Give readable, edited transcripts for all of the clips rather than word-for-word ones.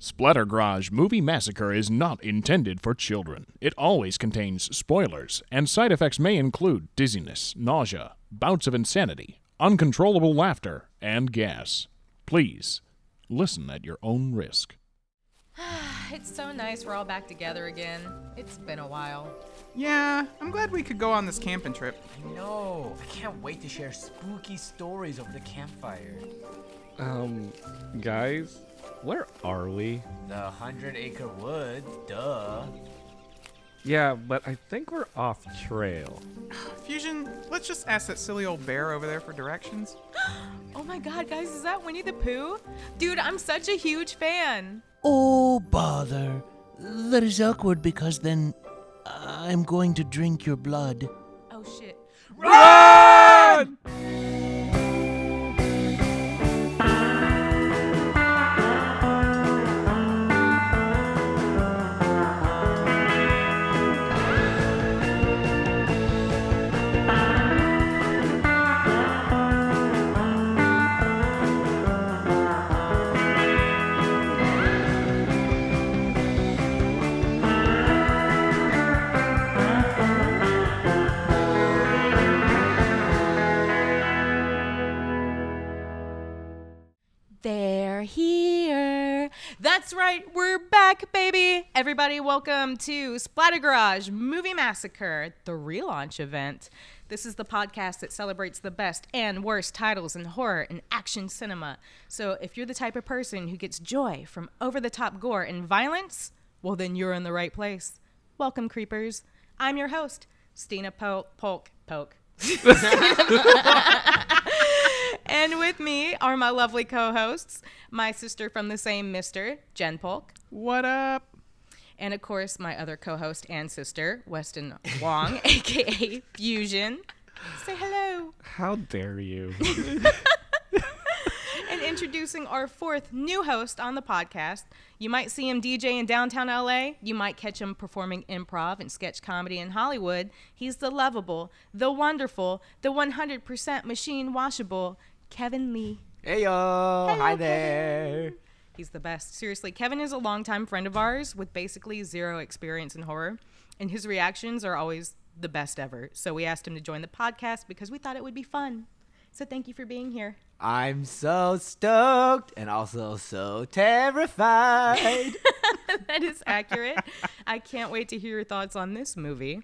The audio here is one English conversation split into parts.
Splatter Garage Movie Massacre is not intended for children. It always contains spoilers, and side effects may include dizziness, nausea, bouts of insanity, uncontrollable laughter, and gas. Please, listen at your own risk. It's so nice we're all back together again. It's been a while. Yeah, I'm glad we could go on this camping trip. I know. I can't wait to share spooky stories over the campfire. Guys, where are we? The 100-acre wood, duh. Yeah, but I think we're off trail. Fusion, let's just ask that silly old bear over there for directions. Oh my god, guys, is that Winnie the Pooh? Dude, I'm such a huge fan. Oh, bother. That is awkward because then I'm going to drink your blood. Oh shit. Run! They're here. That's right, we're back, baby. Everybody, welcome to Splatter Garage Movie Massacre, the relaunch event. This is the podcast that celebrates the best and worst titles in horror and action cinema. So if you're the type of person who gets joy from over-the-top gore and violence, well, then you're in the right place. Welcome, creepers. I'm your host, Stina Polk. And with me are my lovely co-hosts, my sister from the same mister, Jen Polk. What up? And of course, my other co-host and sister, Weston Wong, aka Fusion. Say hello. How dare you? And introducing our fourth new host on the podcast. You might see him DJ in downtown LA. You might catch him performing improv and sketch comedy in Hollywood. He's the lovable, the wonderful, the 100% machine washable Kevin Lee. Hey yo! Hello, Hi there! Kevin. He's the best. Seriously, Kevin is a longtime friend of ours with basically zero experience in horror, and his reactions are always the best ever. So we asked him to join the podcast because we thought it would be fun. So thank you for being here. I'm so stoked and also so terrified. That is accurate. I can't wait to hear your thoughts on this movie.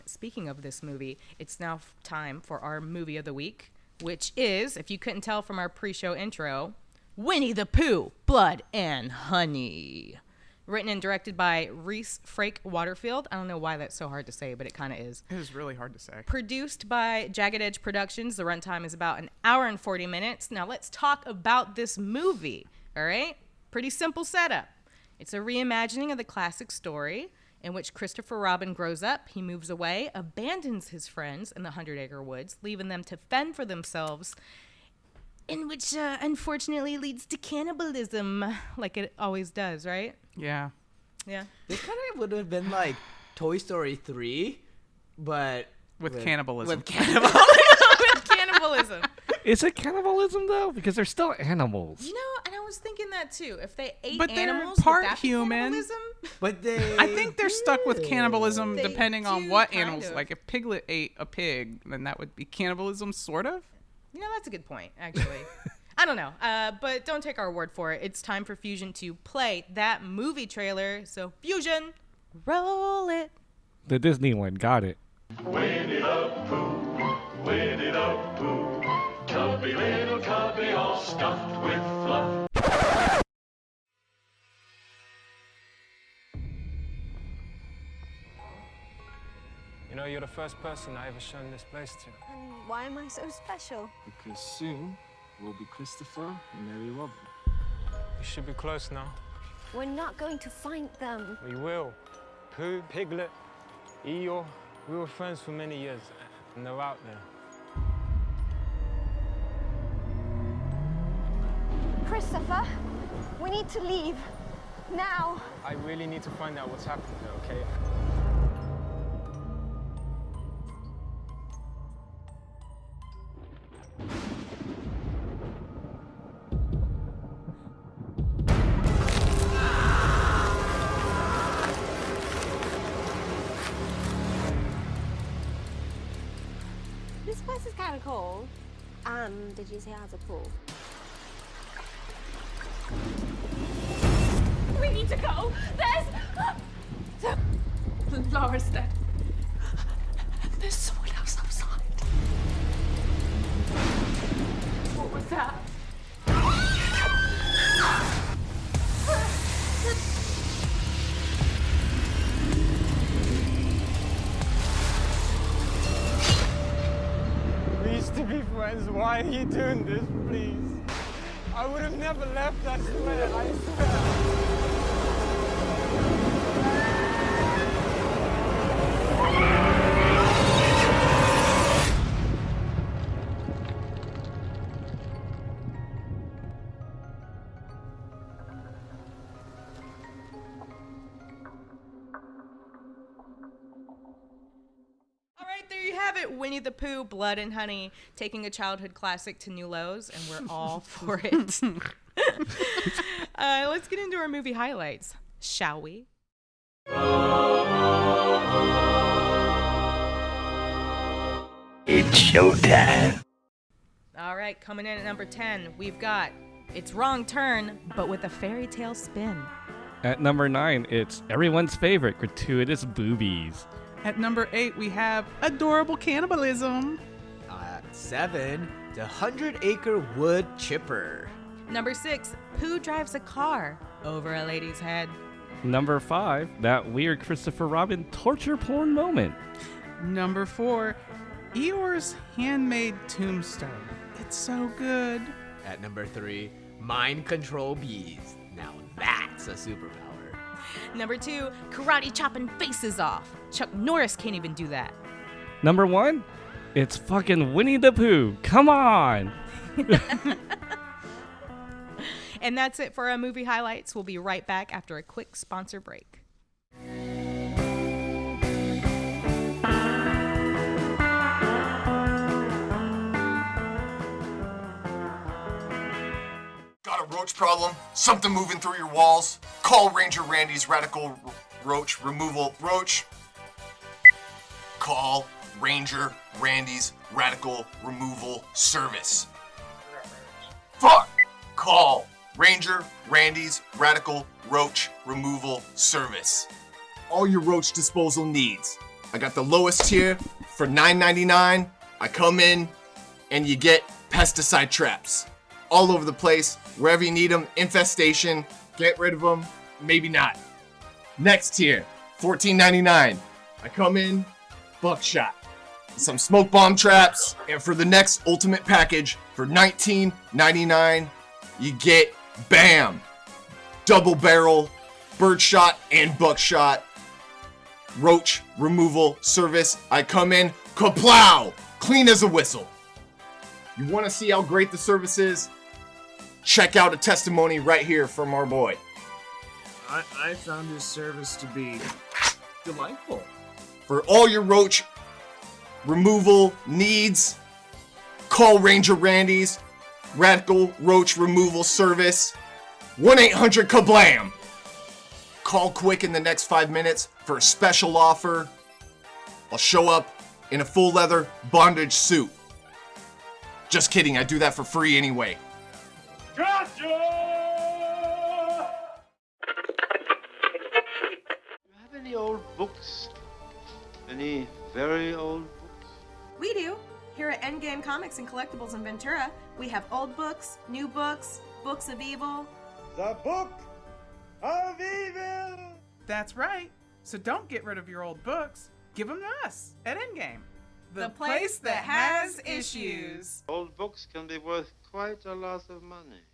Speaking of this movie, it's now time for our movie of the week, which is, if you couldn't tell from our pre-show intro, Winnie the Pooh, Blood and Honey. Written and directed by Reese Frake Waterfield. I don't know why that's so hard to say, but it kind of is. It is really hard to say. Produced by Jagged Edge Productions. The runtime is about an hour and 40 minutes. Now let's talk about this movie, all right? Pretty simple setup. It's a reimagining of the classic story in which Christopher Robin grows up. He moves away, abandons his friends in the 100-acre woods, leaving them to fend for themselves, in which unfortunately leads to cannibalism, like it always does, right? Yeah. Yeah. This kind of would have been like Toy Story 3, but With cannibalism. With cannibalism. With cannibalism. Is it cannibalism, though? Because they're still animals. You know, and I was thinking that too. If they ate But they're animals, part would that be human. cannibalism? But they... I think they're stuck with cannibalism They depending on do, what kind animals. of. Like if Piglet ate a pig, then that would be cannibalism, sort of. You know, that's a good point, actually. I don't know, but don't take our word for it. It's time for Fusion to play that movie trailer. So, Fusion, roll it. The Disney one, got it. Winnie the Pooh, Winnie the Pooh, tubby little tubby all stuffed with fluff. You know, you're the first person I ever shown this place to. And why am I so special? Because soon we'll be Christopher and Mary Robin. You should be close now. We're not going to find them. We will. Pooh, Piglet, Eeyore, we were friends for many years, and they're out there. Christopher, we need to leave. Now. I really need to find out what's happened there, okay? kind of cold. Did you say how's a pool? We need to go. Laura's dead. There's someone else outside. What was that? We used to be friends. Why are you doing this, please? I would have never left, I swear, I swear. All right, there you have it. Winnie the Pooh, Blood and Honey, taking a childhood classic to new lows, and we're all for it. Let's get into our movie highlights, shall we? It's showtime. All right, coming in at number 10, we've got It's Wrong Turn, but with a fairy tale spin. At number 9, it's everyone's favorite, gratuitous boobies. At number 8, we have adorable cannibalism. At 7, the 100-acre wood chipper. Number 6, Pooh drives a car over a lady's head. Number 5, that weird Christopher Robin torture porn moment. Number 4, Eeyore's handmade tombstone. It's so good. At number 3, mind control bees. Now that's a superpower. Number 2, karate chopping faces off. Chuck Norris can't even do that. Number 1, it's fucking Winnie the Pooh. Come on! And that's it for our movie highlights. We'll be right back after a quick sponsor break. Got a roach problem? Something moving through your walls? Call Ranger Randy's Radical Roach Removal. Call Ranger Randy's Radical Removal Service. Fuck! Call Ranger Randy's Radical Roach Removal Service. All your roach disposal needs. I got the lowest tier for $9.99. I come in and you get pesticide traps all over the place, wherever you need them. Infestation, get rid of them, maybe not. Next tier, $14.99. I come in, buckshot, some smoke bomb traps, and for the next ultimate package for $19.99, you get BAM! Double barrel, birdshot, and buckshot roach removal service. I come in, kaplow! Clean as a whistle. You want to see how great the service is? Check out a testimony right here from our boy. I found his service to be delightful. For all your roach removal needs, call Ranger Randy's Radical Roach Removal Service. 1-800-KABLAM! Call quick in the next 5 minutes for a special offer. I'll show up in a full leather bondage suit. Just kidding, I do that for free anyway. Gotcha! You have any old books? Any very old books? We do. Here at Endgame Comics and Collectibles in Ventura, we have old books, new books, books of evil. The Book of Evil! That's right. So don't get rid of your old books. Give them to us at Endgame. The place that has issues. Old books can be worth quite a lot of money.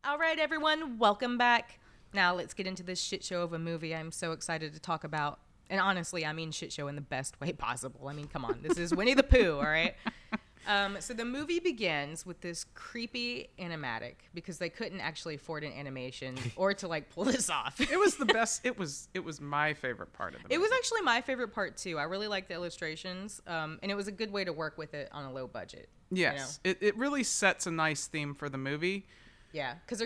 All right, everyone, welcome back. Now let's get into this shit show of a movie I'm so excited to talk about. And honestly, I mean shit show in the best way possible. I mean, come on. This is Winnie the Pooh, all right? So the movie begins with this creepy animatic because they couldn't actually afford an animation or to like pull this off. It was the best. It was my favorite part of the movie. It was actually my favorite part too. I really liked the illustrations, and it was a good way to work with it on a low budget. Yes, you know? it really sets a nice theme for the movie. Yeah, because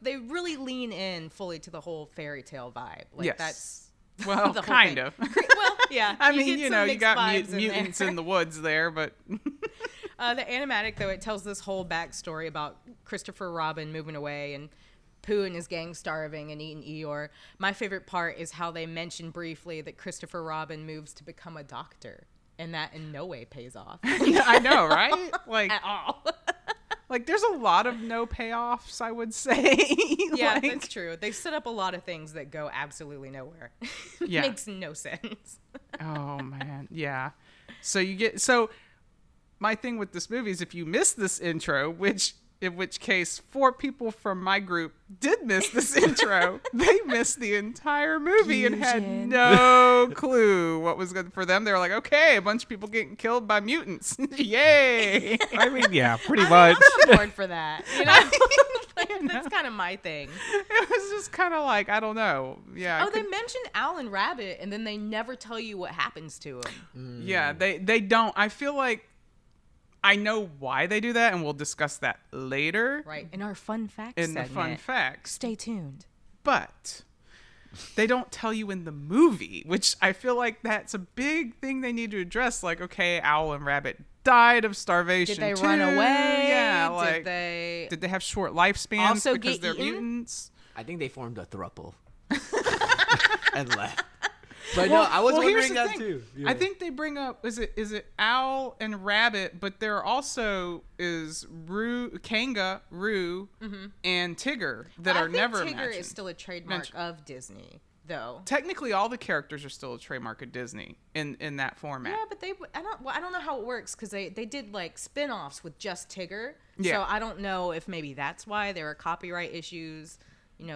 they really lean in fully to the whole fairy tale vibe. Like Yes. that's Well, the whole kind thing. of. Well, yeah. I you mean, get you some know, you mixed got vibes in mutants there. in the woods there, but The animatic, though, it tells this whole backstory about Christopher Robin moving away and Pooh and his gang starving and eating Eeyore. My favorite part is how they mention briefly that Christopher Robin moves to become a doctor, and that in no way pays off. yeah, I know, right? Like At all. Like there's a lot of no payoffs, I would say. Yeah, Like, that's true. They set up a lot of things that go absolutely nowhere. Yeah. Makes no sense. Oh man, yeah. So my thing with this movie is if you miss this intro, in which case 4 people from my group did miss this intro, they missed the entire movie and had no clue what was good for them. They were like, okay, a bunch of people getting killed by mutants. Yay. I mean, yeah, pretty much. I'm on board for that. You know? Like, that's kind of my thing. It was just kind of like, I don't know. Yeah. They mentioned Alan Rabbit, and then they never tell you what happens to him. Yeah, they don't. I feel like I know why they do that, and we'll discuss that later. Right, in our fun facts In the segment. fun facts. Stay tuned. But they don't tell you in the movie, which I feel like that's a big thing they need to address. Like, okay, Owl and Rabbit died of starvation. Did they too. run away? Yeah, Did like, they did they have short lifespans also because get they're eaten? mutants? I think they formed a throuple and left. But Well- no, I was well, here's wondering the that thing. too. I Yeah. think they bring up is it Owl and Rabbit, but there also is Kanga, Roo, and Tigger that I are think never Tigger mentioned. is still a trademark of Disney, though. Technically, all the characters are still a trademark of Disney in that format. Yeah, but I don't know how it works because they did like spin-offs with just Tigger. Yeah. So I don't know if maybe that's why there are copyright issues,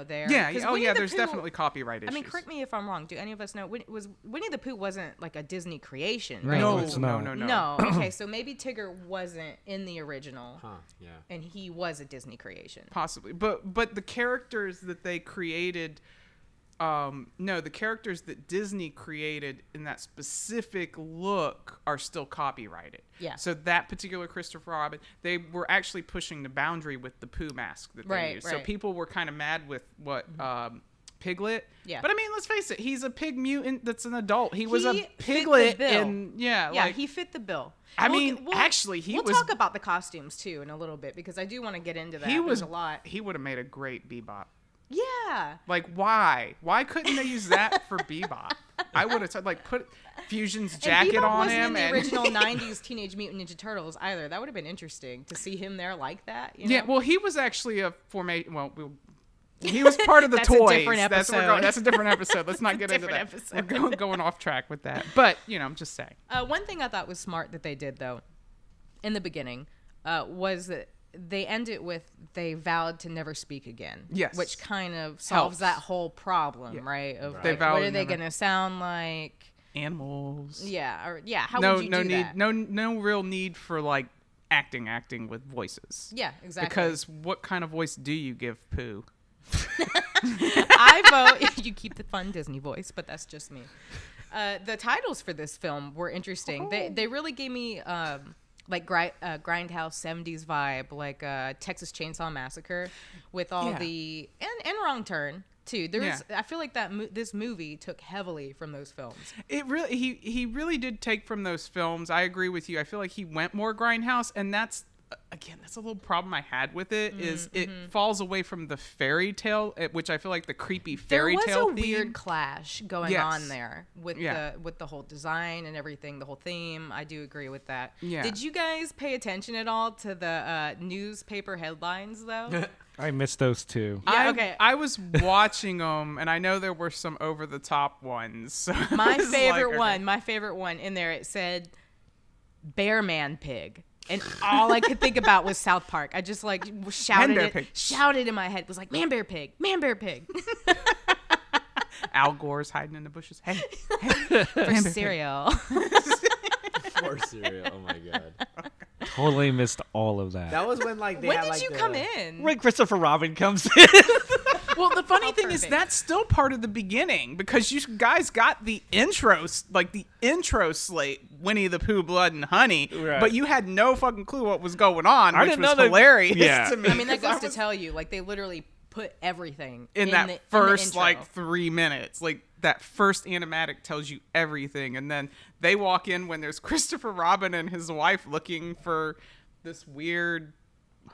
there. Yeah. 'Cause Oh, Winnie yeah. the There's Pooh- definitely copyright issues. I mean, correct me if I'm wrong. Do any of us know Winnie the Pooh wasn't like a Disney creation? No, Right? No, it's no, not. no, No. Okay, so maybe Tigger wasn't in the original, Huh, yeah. and he was a Disney creation. Possibly, but the characters that they created, the characters that Disney created in that specific look are still copyrighted. Yeah. So that particular Christopher Robin, they were actually pushing the boundary with the Pooh mask that they Right, used. So right. people were kind of mad with what Piglet. Yeah. But I mean, let's face it, he's a pig mutant that's an adult. He was He a fit the piglet, bill. and yeah, Yeah, like he fit the bill. I We'll- mean, we'll- actually, he we'll was. talk about the costumes too in a little bit because I do want to get into that. He was There's a lot. He would have made a great Bebop. Yeah. Like, why? Why couldn't they use that for Bebop? I would have said, like, put Fusion's jacket and Bebop on wasn't him. in the And original '90s Teenage Mutant Ninja Turtles either. That would have been interesting to see him there like that. You know? yeah, well, he was actually a formation. Well, he was part of the That's a toys. different That's episode. that's a different episode. Let's not get into that. different We're going off track with that. But I'm just saying. One thing I thought was smart that they did though, in the beginning, was that they end it with they vowed to never speak again. Yes. Which kind of solves Helps. that whole problem, Yeah. right? Of They like, vowed what to are they never- gonna sound like? Animals. Yeah, or how no, would you no do need, that? no real need for like acting with voices. Yeah, exactly. Because what kind of voice do you give Pooh? I vote you keep the fun Disney voice, but that's just me. The titles for this film were interesting. They really gave me like Grindhouse 70s vibe, like Texas Chainsaw Massacre, with all Yeah. the and Wrong Turn too. There's Yeah. I feel like this movie took heavily from those films. It really he really did take from those films. I agree with you. I feel like he went more Grindhouse, and that's a little problem I had with it. Is it falls away from the fairy tale, which I feel like the creepy fairy there tale was a theme. weird clash going Yes. on there with Yeah. the whole design and everything, the whole theme. I do agree with that. Yeah. Did you guys pay attention at all to the newspaper headlines though? I missed those two. Yeah, okay. I was watching them, and I know there were some over the top ones. So My I was favorite like, okay. my favorite one in there, it said Bear Man Pig. And all I could think about was South Park. I just like Bear Pig. shouted in my head. It was like, Man Bear Pig, Man Bear Pig. Al Gore's hiding in the bushes. Hey, For cereal. For cereal. Oh my god. Totally missed all of that. That was when like they When had did like you the, come in? When Christopher Robin comes in. Well, the funny How thing is perfect. that's still part of the beginning because you guys got the intros, like the intro slate, Winnie the Pooh, Blood and Honey, Right. but you had no fucking clue what was going on, I which didn't was know that- hilarious yeah. to me. I mean, that 'cause goes to was tell you, like, they literally put everything in that the first intro. like 3 minutes, like that first animatic tells you everything, and then they walk in when there's Christopher Robin and his wife looking for this weird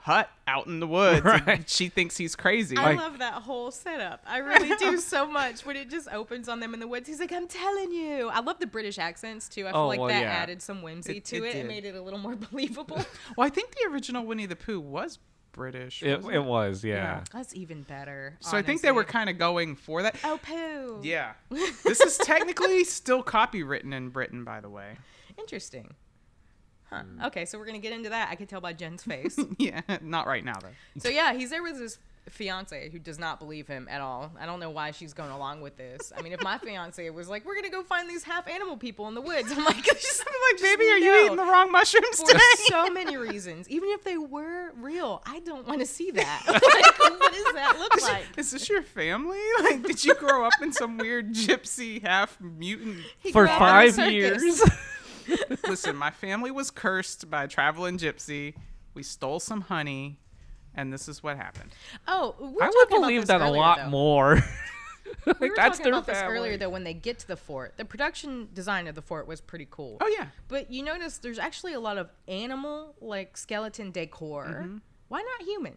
hut out in the woods, and Right. she thinks he's crazy. I love that whole setup. I really do so much when it just opens on them in the woods. He's like, I'm telling you. I love the British accents too. I feel Oh, like well, that yeah. added some whimsy to it. It did. made it a little more believable. Well, I think the original Winnie the Pooh was British. It wasn't was, yeah. That's even better. So I think they were honestly. kind of going for that. Oh, Pooh. Yeah. This is technically still copywritten in Britain, by the way. Interesting. Huh. Okay, so we're going to get into that. I can tell by Jen's face. Yeah, not right now, though. So yeah, he's there with his fiance who does not believe him at all. I don't know why she's going along with this. I mean, if my fiance was like, we're gonna go find these half animal people in the woods, I'm like, Baby, are you eating the wrong mushrooms for today? so many reasons. Even if they were real, I don't want to see that. Like, what does that look like? Is this your family? Like, did you grow up in some weird gypsy half mutant? He For grew up in a 5 circus. years. Listen, my family was cursed by a traveling gypsy. We stole some honey, and this is what happened. Oh, we were I would talking about believe this that a earlier, lot though. more. We Like, were that's talking their about this family. earlier, though, when they get to the fort. The production design of the fort was pretty cool. Oh, yeah. But you notice there's actually a lot of animal, like, skeleton decor. Mm-hmm. Why not human?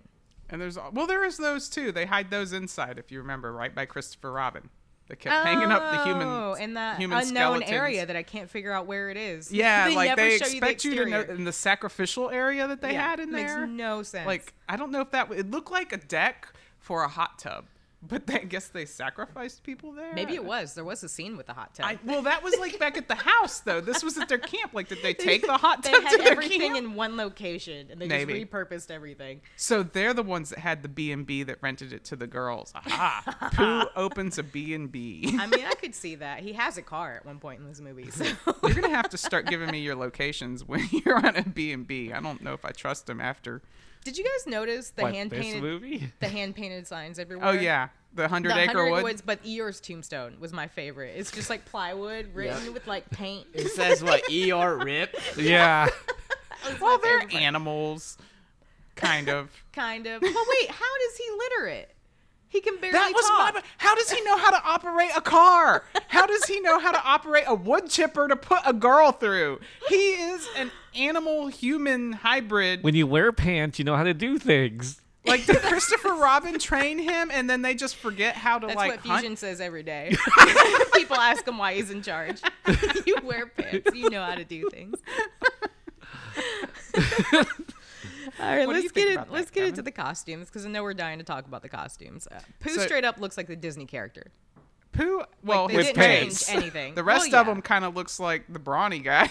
And there is those too. They hide those inside, if you remember, right by Christopher Robin. They kept hanging up the human, in that human unknown skeletons. area that I can't figure out where it is. Yeah, like never they show you the expect you to know exterior. in the sacrificial area that they Yeah, had in makes there. no sense. Like, I don't know if it looked like a deck for a hot tub, but I guess they sacrificed people there. Maybe it was. There was a scene with the hot tub. Well, that was like back at the house, though. This was at their camp. Like, did they take the hot They tub had to their everything camp? in one location, and they Maybe. just repurposed everything. So they're the ones that had the B&B that rented it to the girls. Aha! Pooh opens a B&B. I mean, I could see that. He has a car at one point in this movie. So. You're gonna have to start giving me your locations when you're on a B&B. I don't know if I trust them after. Did you guys notice the What, hand this painted movie? the hand painted signs everywhere? Oh yeah, the 100 Acre Wood. Woods, but Eeyore's tombstone was my favorite. It's just like plywood written with like paint. It says what? Eeyore rip. Yeah. That was Well, my they're favorite part. animals, kind of. Kind of. Well, wait, how does he litter it? He can barely That was talk. my. How does he know how to operate a car? How does he know how to operate a wood chipper to put a girl through? He is an animal-human hybrid. When you wear pants, you know how to do things. Like, did Christopher Robin train him, and then they just forget how to That's like what hunt? Fusion says every day. People ask him why he's in charge. You wear pants. You know how to do things. All right, What do you let's think get about that, let's get into Kevin? the costumes because I know we're dying to talk about the costumes. Pooh So- straight up looks like the Disney character. Pooh, well, they his didn't pants. change anything. The rest Well, of yeah. him kind of looks like the brawny guy.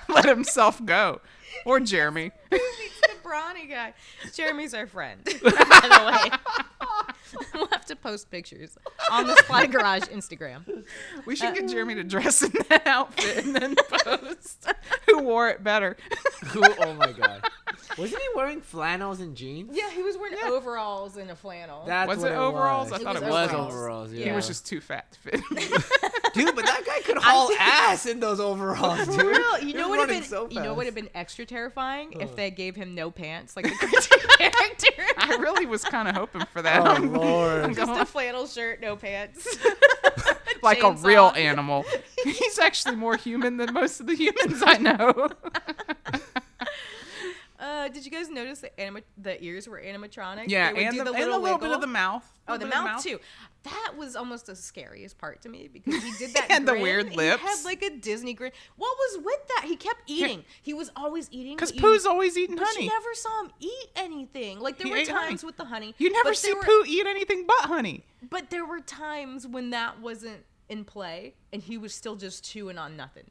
Let himself go, or Jeremy. He's the brawny guy. Jeremy's our friend, by the way. We'll have to post pictures on the Splatter Garage Instagram. We should get Jeremy to dress in that outfit and then post who wore it better. Oh my god. Wasn't he wearing flannels and jeans? Yeah, he was wearing overalls and a flannel. That's Was what it overalls? Was. I thought it was overalls. overalls. Yeah. He was just too fat to fit. Dude, but that guy could haul ass in those overalls, dude. For real, you He know was what running so you know would fast. have been extra terrifying if they gave him no pants like the cartoon character. I really was kind of hoping for that. Oh lord. Just a flannel shirt, no pants. Like a Chainsaw. real animal. He's actually more human than most of the humans I know. Did you guys notice the ears were animatronic? Yeah, They would and do the, and a little bit wiggle. of the mouth. Oh, the Little bit of mouth too. That was almost the scariest part to me because he did that. And the grin. weird He lips. had like a Disney grin. What was with that? He kept eating. He was always eating. Because but you- Pooh's always eating but honey. You never saw him eat anything. Like there He were ate honey. times with the honey. You never but see there were- Pooh eat anything but honey. But there were times when that wasn't in play, and he was still just chewing on nothing.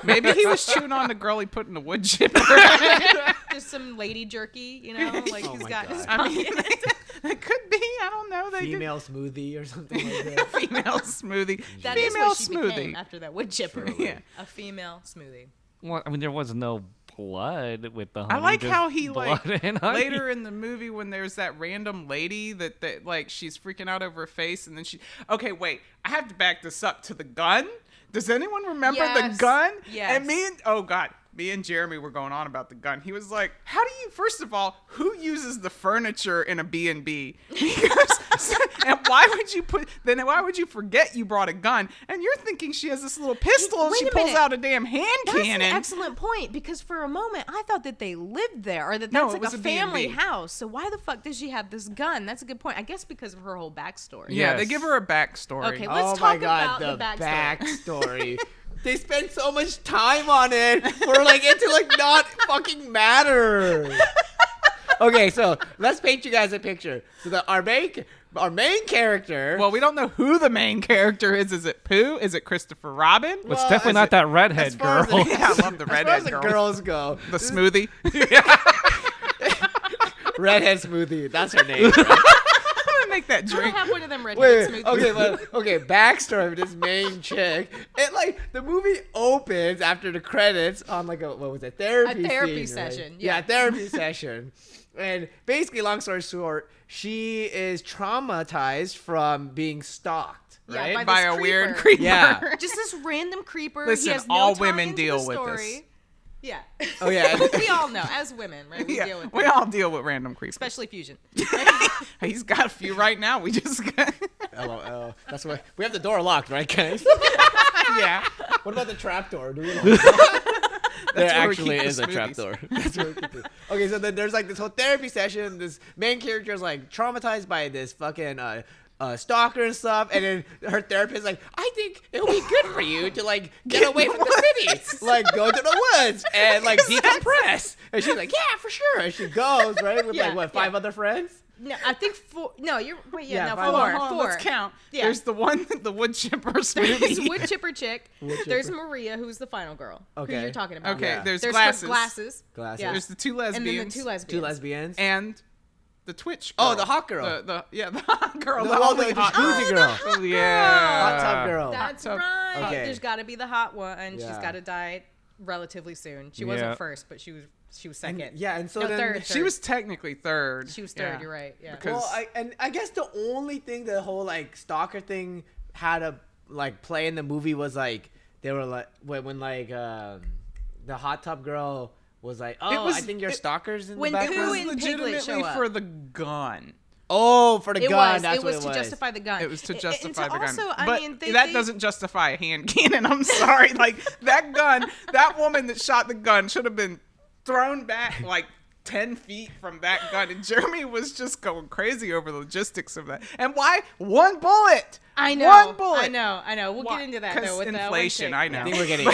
Maybe he was chewing on the girl he put in the wood chipper. Just some lady jerky, you know, like Oh he's my got in his I mean, pocket. it could be. I don't know. They Female smoothie or something like that. female smoothie. That is female what she smoothie. became after that wood chipper. Yeah. A female smoothie. Well, I mean, there was no blood with the I honey. like just how he blood and honey. later in the movie when there's that random lady that like she's freaking out over her face and then okay, wait, I have to back this up to the gun. Does anyone remember the gun? Yes. And me and Jeremy were going on about the gun. He was like, how do you, first of all, who uses the furniture in a B&B? And why would you forget you brought a gun? And you're thinking she has this little pistol and she pulls out a damn hand cannon. That's an excellent point, because for a moment I thought that they lived there, or that's No, like it was a a family B&B. house. So why the fuck does she have this gun? That's a good point. I guess because of her whole backstory. Yeah, Yes. they give her a backstory. Okay, let's talk about the backstory. They spend so much time on it for like it to like not fucking matter. Okay, so let's paint you guys a picture. So our main character. Well, we don't know who the main character is. Is it Pooh? Is it Christopher Robin? It's definitely not that redhead girl. Yeah, I love the redhead as girl. the girls go. The smoothie. Redhead smoothie. That's her name. Right? I'm gonna make that I drink. have one of them Wait, redheaded smoothies. okay, backstory of this main chick. It like the movie opens after the credits on like therapy scene, session. Right? Yeah, therapy session. And basically, long story short, she is traumatized from being stalked, Yeah, right? by a this weird creeper. creeper. Yeah. Just this random creeper. Listen, he has no all tie women into deal the with story. this. Yeah. Oh yeah. We all know, as women, right? We deal with we them. all deal with random creepers. Especially Fusion. He's got a few right now. We just got. LOL. That's why we have the door locked, right, guys? Yeah. What about the trap door? Do we lock? There where we actually keep the is a smoothies. trapdoor. That's what we could do. Okay, so then there's like this whole therapy session. This main character is like traumatized by this fucking stalker and stuff, and then her therapist is like, I think it would be good for you to like get away from the city, like go to the woods and like decompress. And she's like, yeah, for sure. And she goes right with like five other friends. No, I think four. No, you're. Wait, Yeah, no, five. four. Hold on, Four. let's count. Yeah. There's the wood chipper There's smoothie. wood chipper chick. Wood There's chipper. Maria, who's the final girl. Okay. Who you're talking about. Okay, Yeah. there's Her glasses. glasses. Glasses. Yeah. There's the two lesbians. And then the two lesbians. Two lesbians. And the Twitch girl. Oh, the hot girl. The hot girl. No, the only the hot jacuzzi girl. Oh, yeah. Hot tub girl. That's tub. right. Okay. There's got to be the hot one, and she's Yeah. got to die relatively soon. She Yeah. wasn't first, but she was second. And so No, then third. She was technically third. She was third. Yeah. You're right. Yeah. Because I guess the only thing the whole like stalker thing had to like play in the movie was like they were like when like the hot tub girl was like, oh, I think you're stalkers in the when back. Pooh and Piglet legitimately show up. for the gun. Oh, for the It gun. was. That's It was what to it was. justify the gun. It was to And justify the gun. also, I but mean, that they- doesn't justify a hand cannon. I'm sorry. Like that gun, that woman that shot the gun should have been thrown back like 10 feet from that gun. And Jeremy was just going crazy over the logistics of that. And why? One bullet. I know. One bullet. I know. We'll get into that though. 'Cause With inflation. The one I chick. know. I think we're getting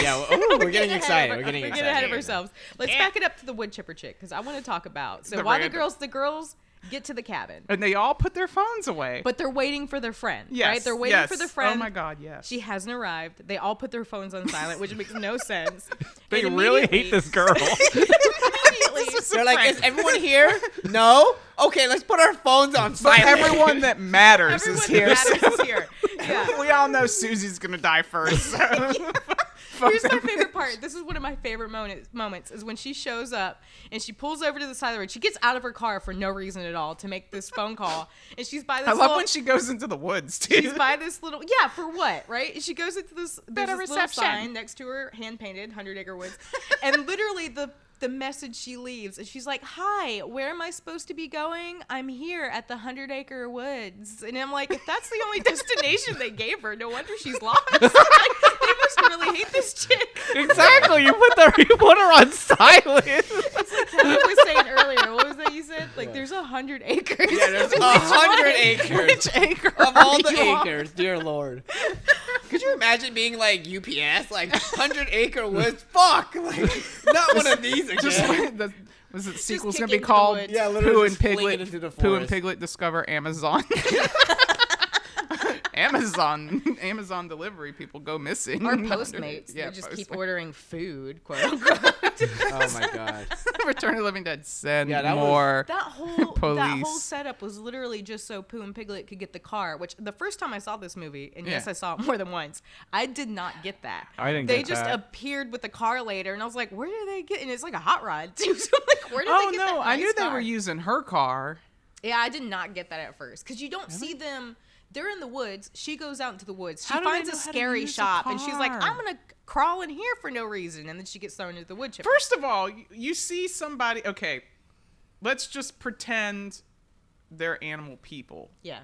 we're getting excited. We're getting We're excited. getting ahead of ourselves. Let's back it up to the wood chipper chick, because I want to talk about. So while the girls get to the cabin, And they all put their phones away. but they're waiting for their friend. Yes, Right? They're waiting for yes. their friend. Oh my God, yes. She hasn't arrived. They all put their phones on silent, which makes no sense. They And really immediately- hate this girl. immediately, They're like, is everyone here? No? Okay, let's put our phones on But silent. everyone that matters is everyone here. that matters is here. Yeah. We all know Susie's gonna die first. So. Here's my favorite part. This is one of my favorite moments is when she shows up and she pulls over to the side of the road. She gets out of her car for no reason at all to make this phone call. And she's by this I love when she goes into the woods too. She's by this little, yeah, for what, right? She goes into this, there's this little sign next to her, hand-painted, 100 Acre Woods. And literally the message she leaves, and she's like, hi, where am I supposed to be going? I'm here at the 100 Acre Woods. And I'm like, if that's the only destination they gave her, no wonder she's lost. Like, they must really hate this chick. Exactly. You put her on silent. It's like Kevin was saying earlier. What was that you said? Like, there's 100 acres. Yeah, there's 100 acres. Which acre Of all are the you on? acres, dear Lord. Could you imagine being like UPS, like 100 Acre Woods? Fuck, like not one of these again. Just like was it sequel's kick gonna be into the called woods. Pooh and just fling it Piglet? into the Pooh and forest. Piglet discover Amazon. Amazon delivery people go missing. Or Postmates. Yeah, they just Postmates. keep ordering food, quote unquote. Oh my god. Return of the Living Dead. Send that more. That whole police. setup was literally just so Pooh and Piglet could get the car. Which the first time I saw this movie, and yes, Yeah. I saw it more than once, I did not get that. I didn't They get just that. appeared with the car later, and I was like, where did they get? And it's like a hot rod too. So I'm like, where did Oh they get that no, I knew nice they car? were using her car. Yeah, I did not get that at first because you don't see them. They're in the woods. She goes out into the woods. She How do they finds a know how to scary use a shop, and she's like, car? I'm gonna crawl in here for no reason, and then she gets thrown into the wood chipper. First of all, you see somebody. Okay, let's just pretend they're animal people. Yeah.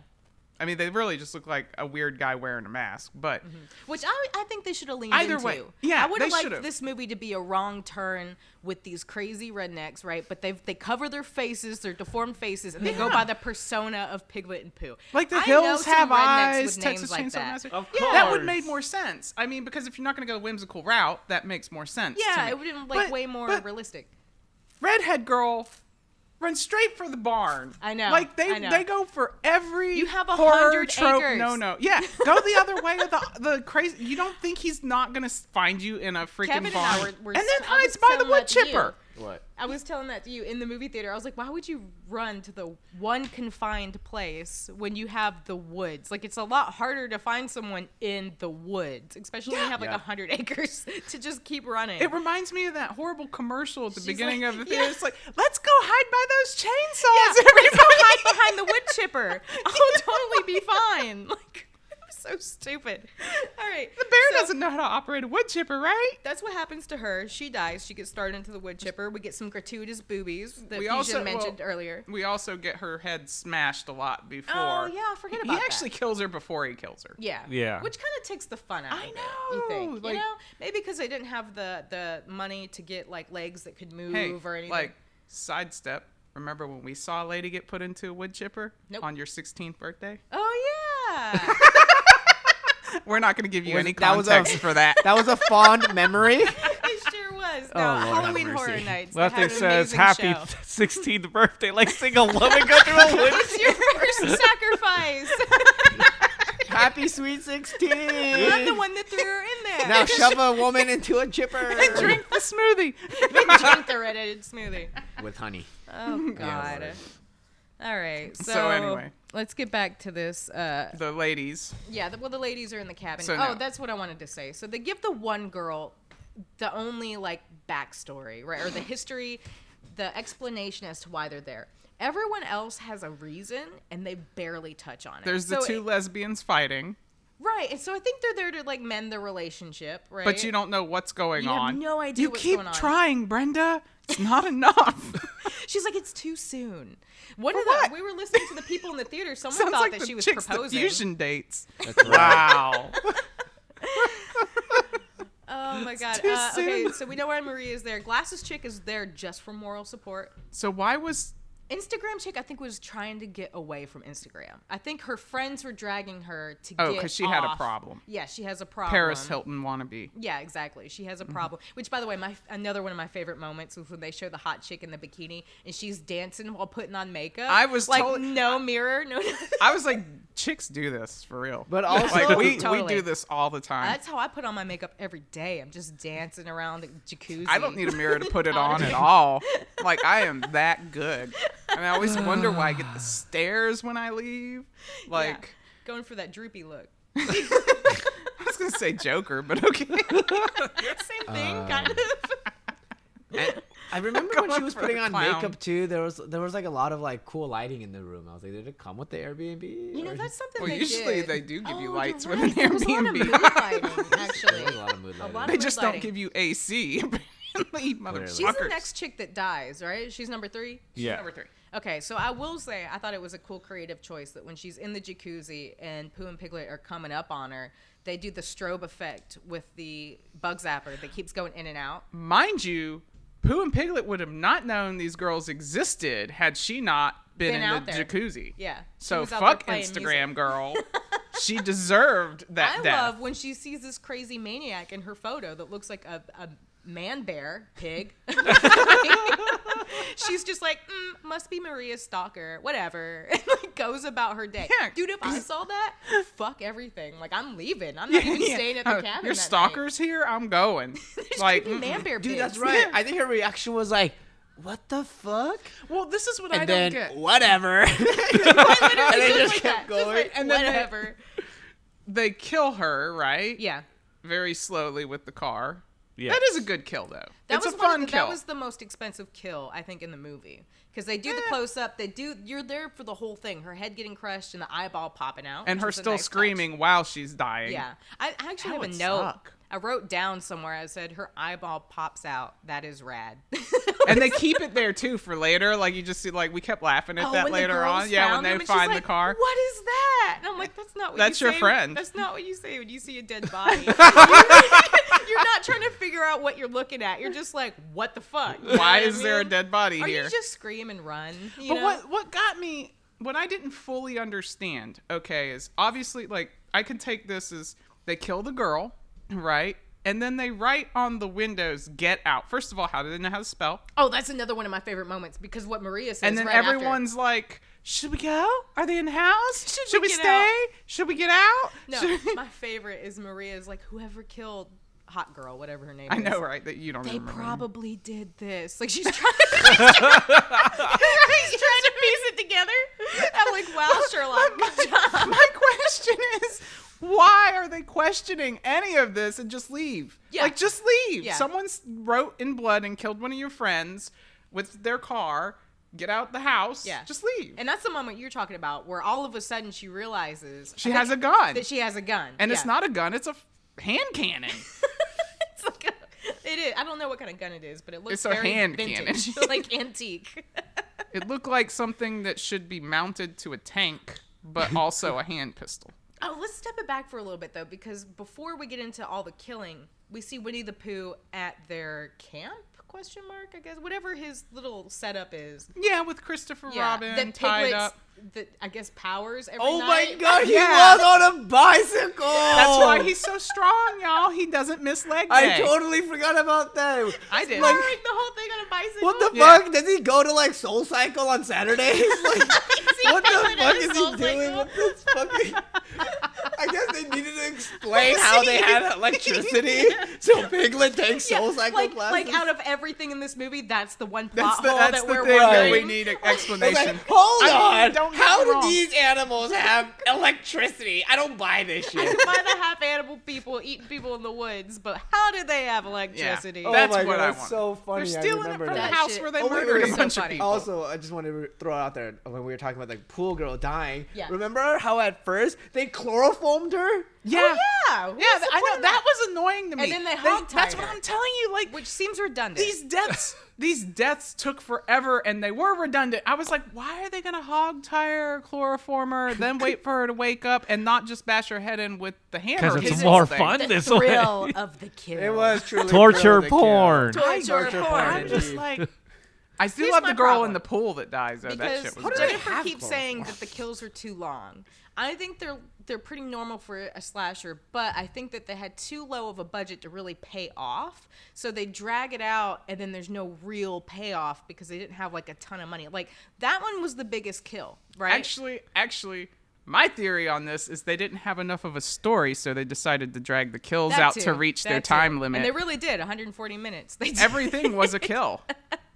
I mean, they really just look like a weird guy wearing a mask. But Which I think they should have leaned Either into. way, yeah, I would have they liked should've. this movie to be a wrong turn with these crazy rednecks, right? But they cover their faces, their deformed faces, and they go Yeah. by the persona of Piglet and Pooh. like the I know hills some have rednecks eyes, with Texas names like Chainsaw that. Massacre. Of That would course. make more sense. I mean, because if you're not going to go the whimsical route, that makes more sense. to Yeah, me. it would have been like But- way more but realistic. Redhead girl run straight for the barn. I know, Like I know. they go for every You have horror 100 trope. acres. No. Yeah, go the other way of the crazy. You don't think he's not gonna find you in a freaking Kevin barn? and I were and then I was hides by the telling wood that to you. chipper. What? I was telling that to you in the movie theater. I was like, why would you run to the one confined place when you have the woods? Like, it's a lot harder to find someone in the woods, especially when you have like 100 acres to just keep running. It reminds me of that horrible commercial at the She's beginning like, of the theater. yeah. It's like, let's go hide by those Yeah, chainsaws. let's go hide behind the wood chipper. I'll totally be fine. Like, so stupid. All right. The bear so doesn't know how to operate a wood chipper, right? That's what happens to her. She dies. She gets started into the wood chipper. We get some gratuitous boobies that We Fusion also- mentioned well, earlier. We also get her head smashed a lot before. Oh, yeah, I forget about He that. actually kills her before he kills her. Yeah. Yeah. Which kind of takes the fun out of it, know, you think? like- you know? Maybe because they didn't have the money to get, like, legs that could move Hey, or anything. like, sidestep. Remember when we saw a lady get put into a wood chipper Nope. on your 16th birthday? Oh, yeah. We're not going to give you Was- any that was a- context for that. That was a fond memory. It sure was. Oh, No, Lord have Halloween mercy. Horror Nights. they Left had thing an says amazing happy show. 16th birthday. Like seeing a woman go through a wood. It's your first sacrifice. Happy sweet 16. I'm the one that threw her in there. Now shove a woman into a chipper. Drink the smoothie. Drink the red-headed smoothie. With honey. Oh, God. All right. So anyway. Let's get back to this. The ladies. Yeah, the ladies are in the cabin. So Oh, now- that's what I wanted to say. So they give the one girl the only, like, backstory, right? Or the history, the explanation as to why they're there. Everyone else has a reason, and they barely touch on it. There's the So two lesbians fighting, right, and so I think they're there to, like, mend the relationship, right? but you don't know what's going You on. have no idea You what's keep going on. trying, Brenda. It's not enough. She's like, it's too soon. One For of the, what? we were listening to the people in the theater. Someone Sounds thought like that the she was chicks that proposing. fusion dates. That's right. Wow. Oh my god. too Okay, soon. so we know why Maria is there. Glasses Chick is there just for moral support. So why was Instagram Chick, I think, was trying to get away from Instagram. I think her friends were dragging her to Oh, get 'cause she had a off. problem. Yeah, she has a problem. Paris Hilton wannabe? Yeah, exactly. She has a problem. Which, by the way, another one of my favorite moments was when they show the hot chick in the bikini and she's dancing while putting on makeup. I was like, totally- no mirror, no. I was like, chicks do this for real. But also- like we Totally. do this all the time. That's how I put on my makeup every day. I'm just dancing around the jacuzzi. I don't need a mirror to put it on at all. Like, I am that good. I mean, I always wonder why I get the stares when I leave. Like, Yeah, going for that droopy look. I was going to say Joker, but okay. Same thing, kind of. And I remember when she Going was for putting the on clown. makeup too. There was like a lot of like cool lighting in the room. I was like, did it come with the Airbnb? You know, Or- that's something Well, they usually did. they do give you Oh, lights you're with an right. There was a lot of Airbnb. mood lighting, actually. There was a lot of mood A lighting. lot They of just mood don't lighting. give you AC. Apparently, motherfuckers. She's the next chick that dies, right? She's number 3? Yeah. Number 3. Okay, so I will say I thought it was a cool creative choice that when she's in the jacuzzi and Pooh and Piglet are coming up on her, they do the strobe effect with the bug zapper that keeps going in and out. Mind you, Pooh and Piglet would have not known these girls existed had she not been in out the there. jacuzzi. Yeah. she So was out there fuck playing Instagram music. girl. She deserved that I death. love when she sees this crazy maniac in her photo that looks like a man bear pig. She's just like, must be Maria's stalker, whatever, and like goes about her day. Yeah, Dude, if I saw that, fuck everything. Like, I'm leaving. I'm not even staying at the cabin. Your that stalker's here. I'm going. There's Like, creepy man bear Dude, pigs. that's right. I think her reaction was like, "What the fuck?" well, this is what I And don't then get. whatever. And they just like kept that. going. Like, And then whatever. They kill her, right? Yeah. Very slowly with the car. Yeah. That is a good kill, though. That It's was a fun kill. That was the most expensive kill, I think, in the movie. Because they do the close up. You're there for the whole thing. Her head getting crushed and the eyeball popping out. and which her was a still nice touch. screaming while she's dying. Yeah. I actually That have a would note. suck. I wrote down somewhere, I said, her eyeball pops out. That is rad. And they keep it there too for later. Like you just see, like we kept laughing at that when the later girls on. Yeah, when found they them, and she's find the like, car. What is that? And I'm like, that's not what That's you your say. friend. That's not what you say when you see a dead body. You're not trying to figure out what you're looking at. You're just like, what the fuck? You know Why what is I there a mean? dead body Or here? you just scream and run. You But know? what got me, what I didn't fully understand, okay, is obviously, like, I could take this as they kill the girl, right? And then they write on the windows, "Get out." First of all, how do they know how to spell? Oh, that's another one of my favorite moments because what Maria says. And then right everyone's like, "Should we go? Are they in the house? Should we get stay? out?" Should we get out?" No, Should- my favorite is Maria's like, whoever killed Hot Girl, whatever her name I is. know, right? That you don't They remember. probably did this. Like she's trying to piece it together. I'm like, wow, Sherlock, good job. My question is, why are they questioning any of this and just leave? Yeah. Like, just leave. Yeah. Someone wrote in blood and killed one of your friends with their car. Get out the house. Yeah. Just leave. And that's the moment you're talking about where all of a sudden she realizes She has a gun. that she has a gun. And Yeah. it's not a gun, it's a hand cannon. It's like it is. I don't know what kind of gun it is, but it looks It's a very hand vintage, cannon. like antique. It looked like something that should be mounted to a tank, but also a hand pistol. Oh, let's step it back for a little bit though, because before we get into all the killing, we see Winnie the Pooh at their camp? Question mark? I guess whatever his little setup is. Yeah, with Christopher Robin that tied Piglet's- up. That I guess powers every Oh night. my god, he Yeah. was on a bicycle! That's why he's so strong, y'all. He doesn't miss leg day. I totally forgot about that. I did. Like the whole thing on a bicycle. What the Yeah. fuck? Does he go to like Soul Cycle on Saturdays? Like, what the fuck is he doing with this fucking? I guess they needed to explain how they had electricity, so Piglet takes Soul Cycle like classes. out of everything in this movie, that's the one plot That's hole the that we're thing that wondering. we need an I was explanation. like, hold I mean, on. don't get How me do wrong. these animals have electricity? I don't buy this I shit. can buy the half animal people eating people in the woods, but how do they have electricity? Oh That's my what God, I that's want. so funny. They're I stealing it remember from the that. house shit- where they oh, murdered wait, a so bunch of funny. people. Also, I just wanted to throw out there when we were talking about the pool girl dying. Yeah. Remember how at first they chloroformed her? Yeah. Oh, yeah. Yeah, I know. That was annoying to me. And then they hog-tied That's what her. I'm telling you. Like, Which seems redundant. these deaths took forever and they were redundant. I was like, why are they gonna hog tie her, chloroform her, then wait for her to wake up and not just bash her head in with the hammer? Because it's the more whole thing? fun the this thrill way. of the kill. It was truly Torture thrill of the kill. porn. Torture porn. I'm just like, I still Here's love my the girl problem. in the pool that dies though. That Because shit was How do great. they Jennifer have keeps saying chloroform? that the kills are too long. I think they're pretty normal for a slasher, but I think that they had too low of a budget to really pay off. So they drag it out and then there's no real payoff because they didn't have like a ton of money. Like that one was the biggest kill, right? Actually, my theory on this is they didn't have enough of a story, so they decided to drag the kills That out too. to reach That their too. time limit. And they really did 140 minutes. They did. Everything was a kill,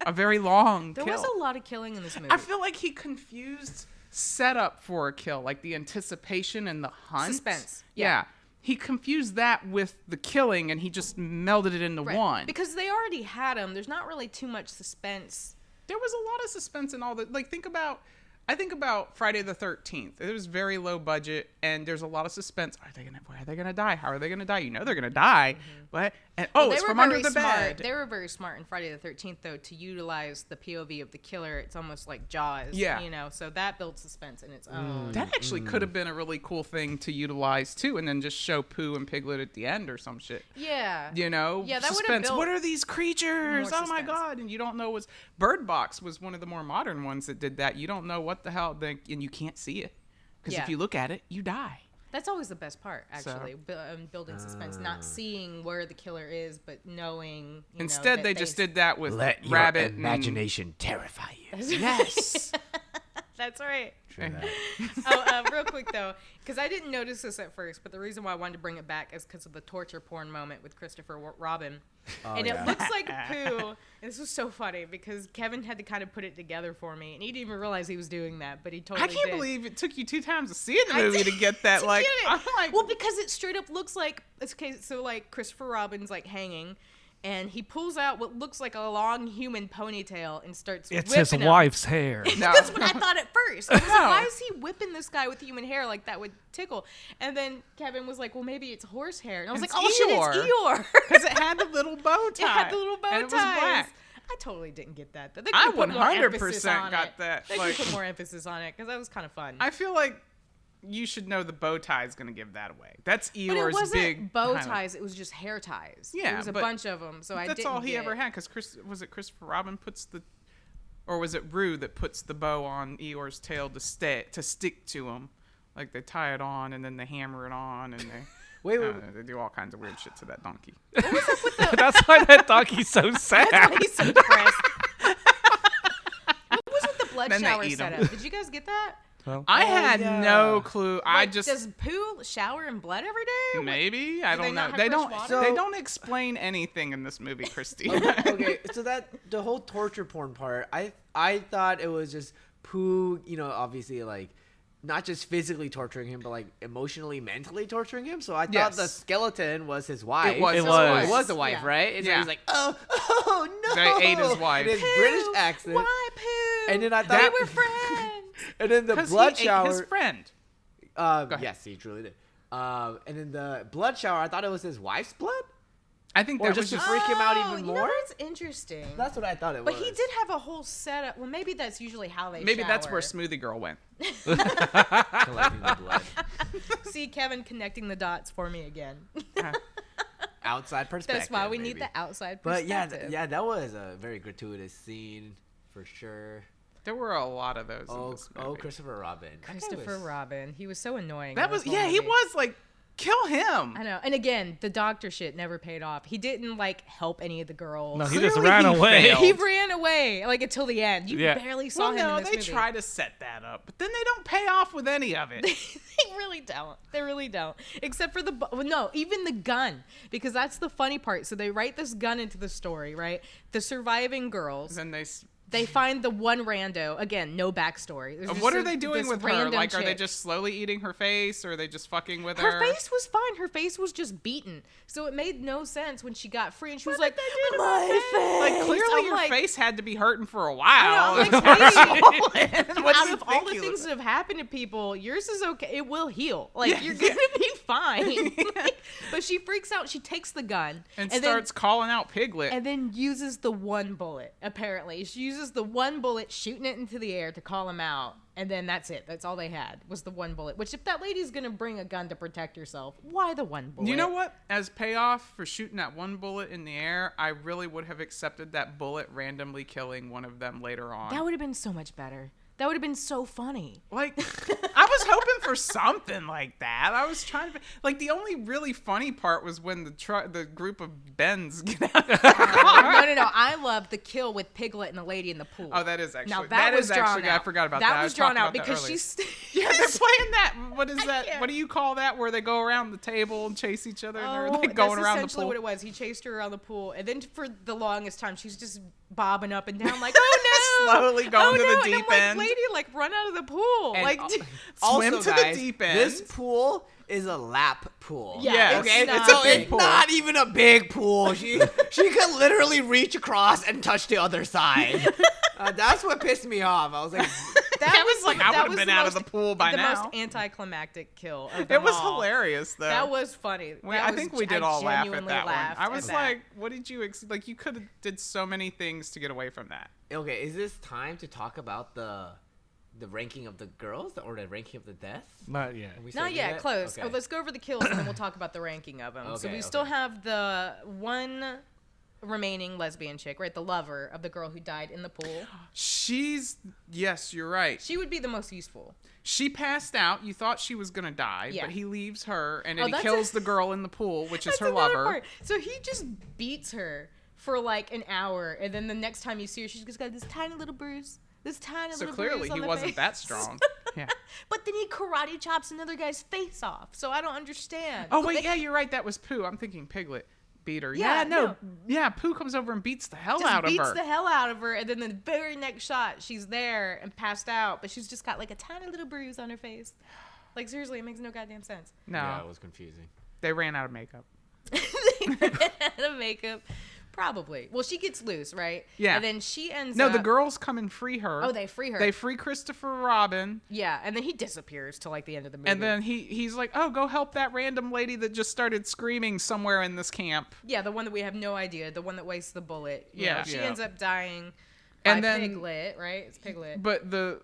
a very long There kill. was a lot of killing in this movie. I feel like he confused setup for a kill, like the anticipation and the hunt. Suspense. Yeah. He confused that with the killing, and he just melded it into Right. one. Because they already had him. There's not really too much suspense. There was a lot of suspense in all the like. I think about Friday the 13th. It was very low budget, and there's a lot of suspense. Where are they gonna die? How are they gonna die? You know they're gonna die. What? And Well, it's they from were under very the smart. bed. They were very smart in Friday the 13th, though, to utilize the POV of the killer. It's almost like Jaws, Yeah. you know, so that builds suspense in its own. That actually could have been a really cool thing to utilize too, and then just show Pooh and Piglet at the end or some shit. Yeah. You know, Yeah, that would've suspense. built What are these creatures? more Oh my suspense. god! And you don't know what's. Bird Box was one of the more modern ones that did that. You don't know what the hell, and you can't see it because Yeah. if you look at it, you die. That's always the best part, actually, So- building suspense, not seeing where the killer is, but knowing. Instead, that they just did that with Let your Rabbit. imagination terrify you. Yes. That's right. True that. Real quick though, because I didn't notice this at first, but the reason why I wanted to bring it back is because of the torture porn moment with Christopher Robin. And it looks like Pooh. And this was so funny because Kevin had to kind of put it together for me, and he didn't even realize he was doing that, but he totally I can't did. believe it took you 2 times to see the movie to get that. Like, I'm like, well, because it straight up looks like it's okay. So like Christopher Robin's like hanging, and he pulls out what looks like a long human ponytail and starts. It's his whipping him. wife's hair. That's what I thought at first. I was like, why is he whipping this guy with human hair like that would tickle? And then Kevin was like, well, maybe it's horse hair. And I was It's like, oh shit, it's Eeyore. because it had the little bow tie. It had the little bow and ties. It was black. I totally didn't get that. They I could've put more 100% emphasis on got it. that. They Like- could put more emphasis on it because that was kind of fun. I feel like you should know the bow tie is going to give that away. That's but it Eeyore's wasn't big bow highlight. ties. It was just hair ties. Yeah, it was a but bunch of them. So I That's didn't all he get ever had because was it Christopher Robin puts the, or was it Rue that puts the bow on Eeyore's tail to stick to him, like they tie it on and then they hammer it on and they. Wait. They do all kinds of weird shit to that donkey. That's why that donkey's so sad. That's why he's so depressed. What was with the blood Then they shower eat 'em. setup? Did you guys get that? Well, I had no clue. I just does Pooh shower in blood every day? maybe I Do they don't not know. have They fresh don't. water? They don't explain anything in this movie, Christy. Okay, so that the whole torture porn part, I thought it was just Pooh, obviously like not just physically torturing him, but like emotionally, mentally torturing him. So I thought Yes. the skeleton was his wife. It was. It was. It was the wife, Yeah. right? And so Yeah. he's like, oh no. They ate his wife. In his Pooh, British accent. Why Pooh? And then I They thought were friends. And then the 'Cause blood he shower. ate his friend. Yes, he truly did. And then the blood shower, I thought it was his wife's blood. I think Or that just was to just. freak him out even You more? know what's interesting? That's what I thought it But was. he did have a whole setup. Well, maybe that's usually how they Maybe that's shower. where Smoothie Girl went. collecting the blood. See Kevin connecting the dots for me again. Outside perspective. That's why we need maybe. the outside But perspective. yeah, that was a very gratuitous scene for sure. There were a lot of those. in Oh, this movie. Christopher Robin. That guy Christopher was- Robin. He was so annoying. That in was this whole yeah. He movie. was like, kill him. I know. And again, the doctor shit never paid off. He didn't like help any of the girls. No, he just Clearly ran he away. failed. He ran away like until the end. You Yeah. barely saw Well, him no, in this they movie. try to set that up, but then they don't pay off with any of it. They really don't. They really don't. Except for even the gun, because that's the funny part. So they write this gun into the story, right? The surviving girls. Then They find the one rando. Again, no backstory. There's just what are they doing this with her? random Like, are they chick. just slowly eating her face, or are they just fucking with Her face was fine. Her face was just beaten. So it made no sense when she got free and she was like, my face. Like, clearly I'm your like, face had to be hurting for a I while. know, I'm like, What do out you of all think the you things look- that have happened to people, yours is okay. It will heal. Like, Yeah, you're yeah. going to be fine. But she freaks out. She takes the gun. and then- starts calling out Piglet. and then uses the one bullet, apparently. She uses the one bullet, shooting it into the air to call him out. And then that's it. That's all they had was the one bullet. Which, if that lady's going to bring a gun to protect herself, why the one bullet? You know what? As payoff for shooting that one bullet in the air, I really would have accepted that bullet randomly killing one of them later on. That would have been so much better. That would have been so funny. Like, I was hoping for something like that. I was trying to, like, the only really funny part was when the group of Bens get out. No. I love the kill with Piglet and the lady in the pool. Oh, that is actually. Now that was drawn actually. out. I forgot about that. That was drawn out because earlier. she's. Yeah, they're playing that. What is that? can't. What do you call that? Where they go around the table and chase each other, and they're like that's going around the essentially pool. what it was. He chased her around the pool, and then for the longest time, she's just bobbing up and down like, oh no, Slowly going to the no. And deep I'm end. Like, lady, like run out of the pool, And like. Swim also, to the guys, deep end. This pool is a lap pool. Yeah, it's Okay, not so big. it's not even a big pool. She could literally reach across and touch the other side. That's what pissed me off. I was like, That was like, I that would have was been the out of most- the pool by the now. most anticlimactic kill of It them was all. hilarious, though. That was funny. I think we did all laugh at genuinely that one. laughed I at was that. like, what did you like? You could have did so many things to get away from that. okay, is this time to talk about the ranking of the girls or the ranking of the deaths? Not yet. Are we Not saving yet, that? close. Okay. Let's go over the kills and then we'll talk about the ranking of them. So Okay, we still okay. have the one remaining lesbian chick, right? The lover of the girl who died in the pool. Yes, you're right. She would be the most useful. She passed out. You thought she was going to die, Yeah. but he leaves her, and then he that's kills the girl in the pool, which is That's her another lover. part. So he just beats her for like an hour, and then the next time you see her, she's just got this tiny little bruise. This tiny So little clearly bruise on he the wasn't face. that strong. Yeah. But then he karate chops another guy's face off. So I don't understand. Oh, wait, Like, yeah, you're right. That was Pooh. I'm thinking Piglet beat her. Yeah, no. Yeah, Pooh comes over and beats the hell just out of beats her. the hell out of her, and then the very next shot, she's there and passed out, but she's just got like a tiny little bruise on her face. Like seriously, it makes no goddamn sense. No. Yeah, it was confusing. They ran out of makeup. They ran out of makeup. Probably. Well, she gets loose, right? Yeah. And then she ends No, up... the girls come and free her. Oh, they free her. They free Christopher Robin. Yeah, and then he disappears till like the end of the movie. And then he's like, oh, go help that random lady that just started screaming somewhere in this camp. Yeah, the one that we have no idea, the one that wastes the bullet. You Yeah. know, she Yeah. ends up dying by And then- Piglet, right? It's Piglet. But the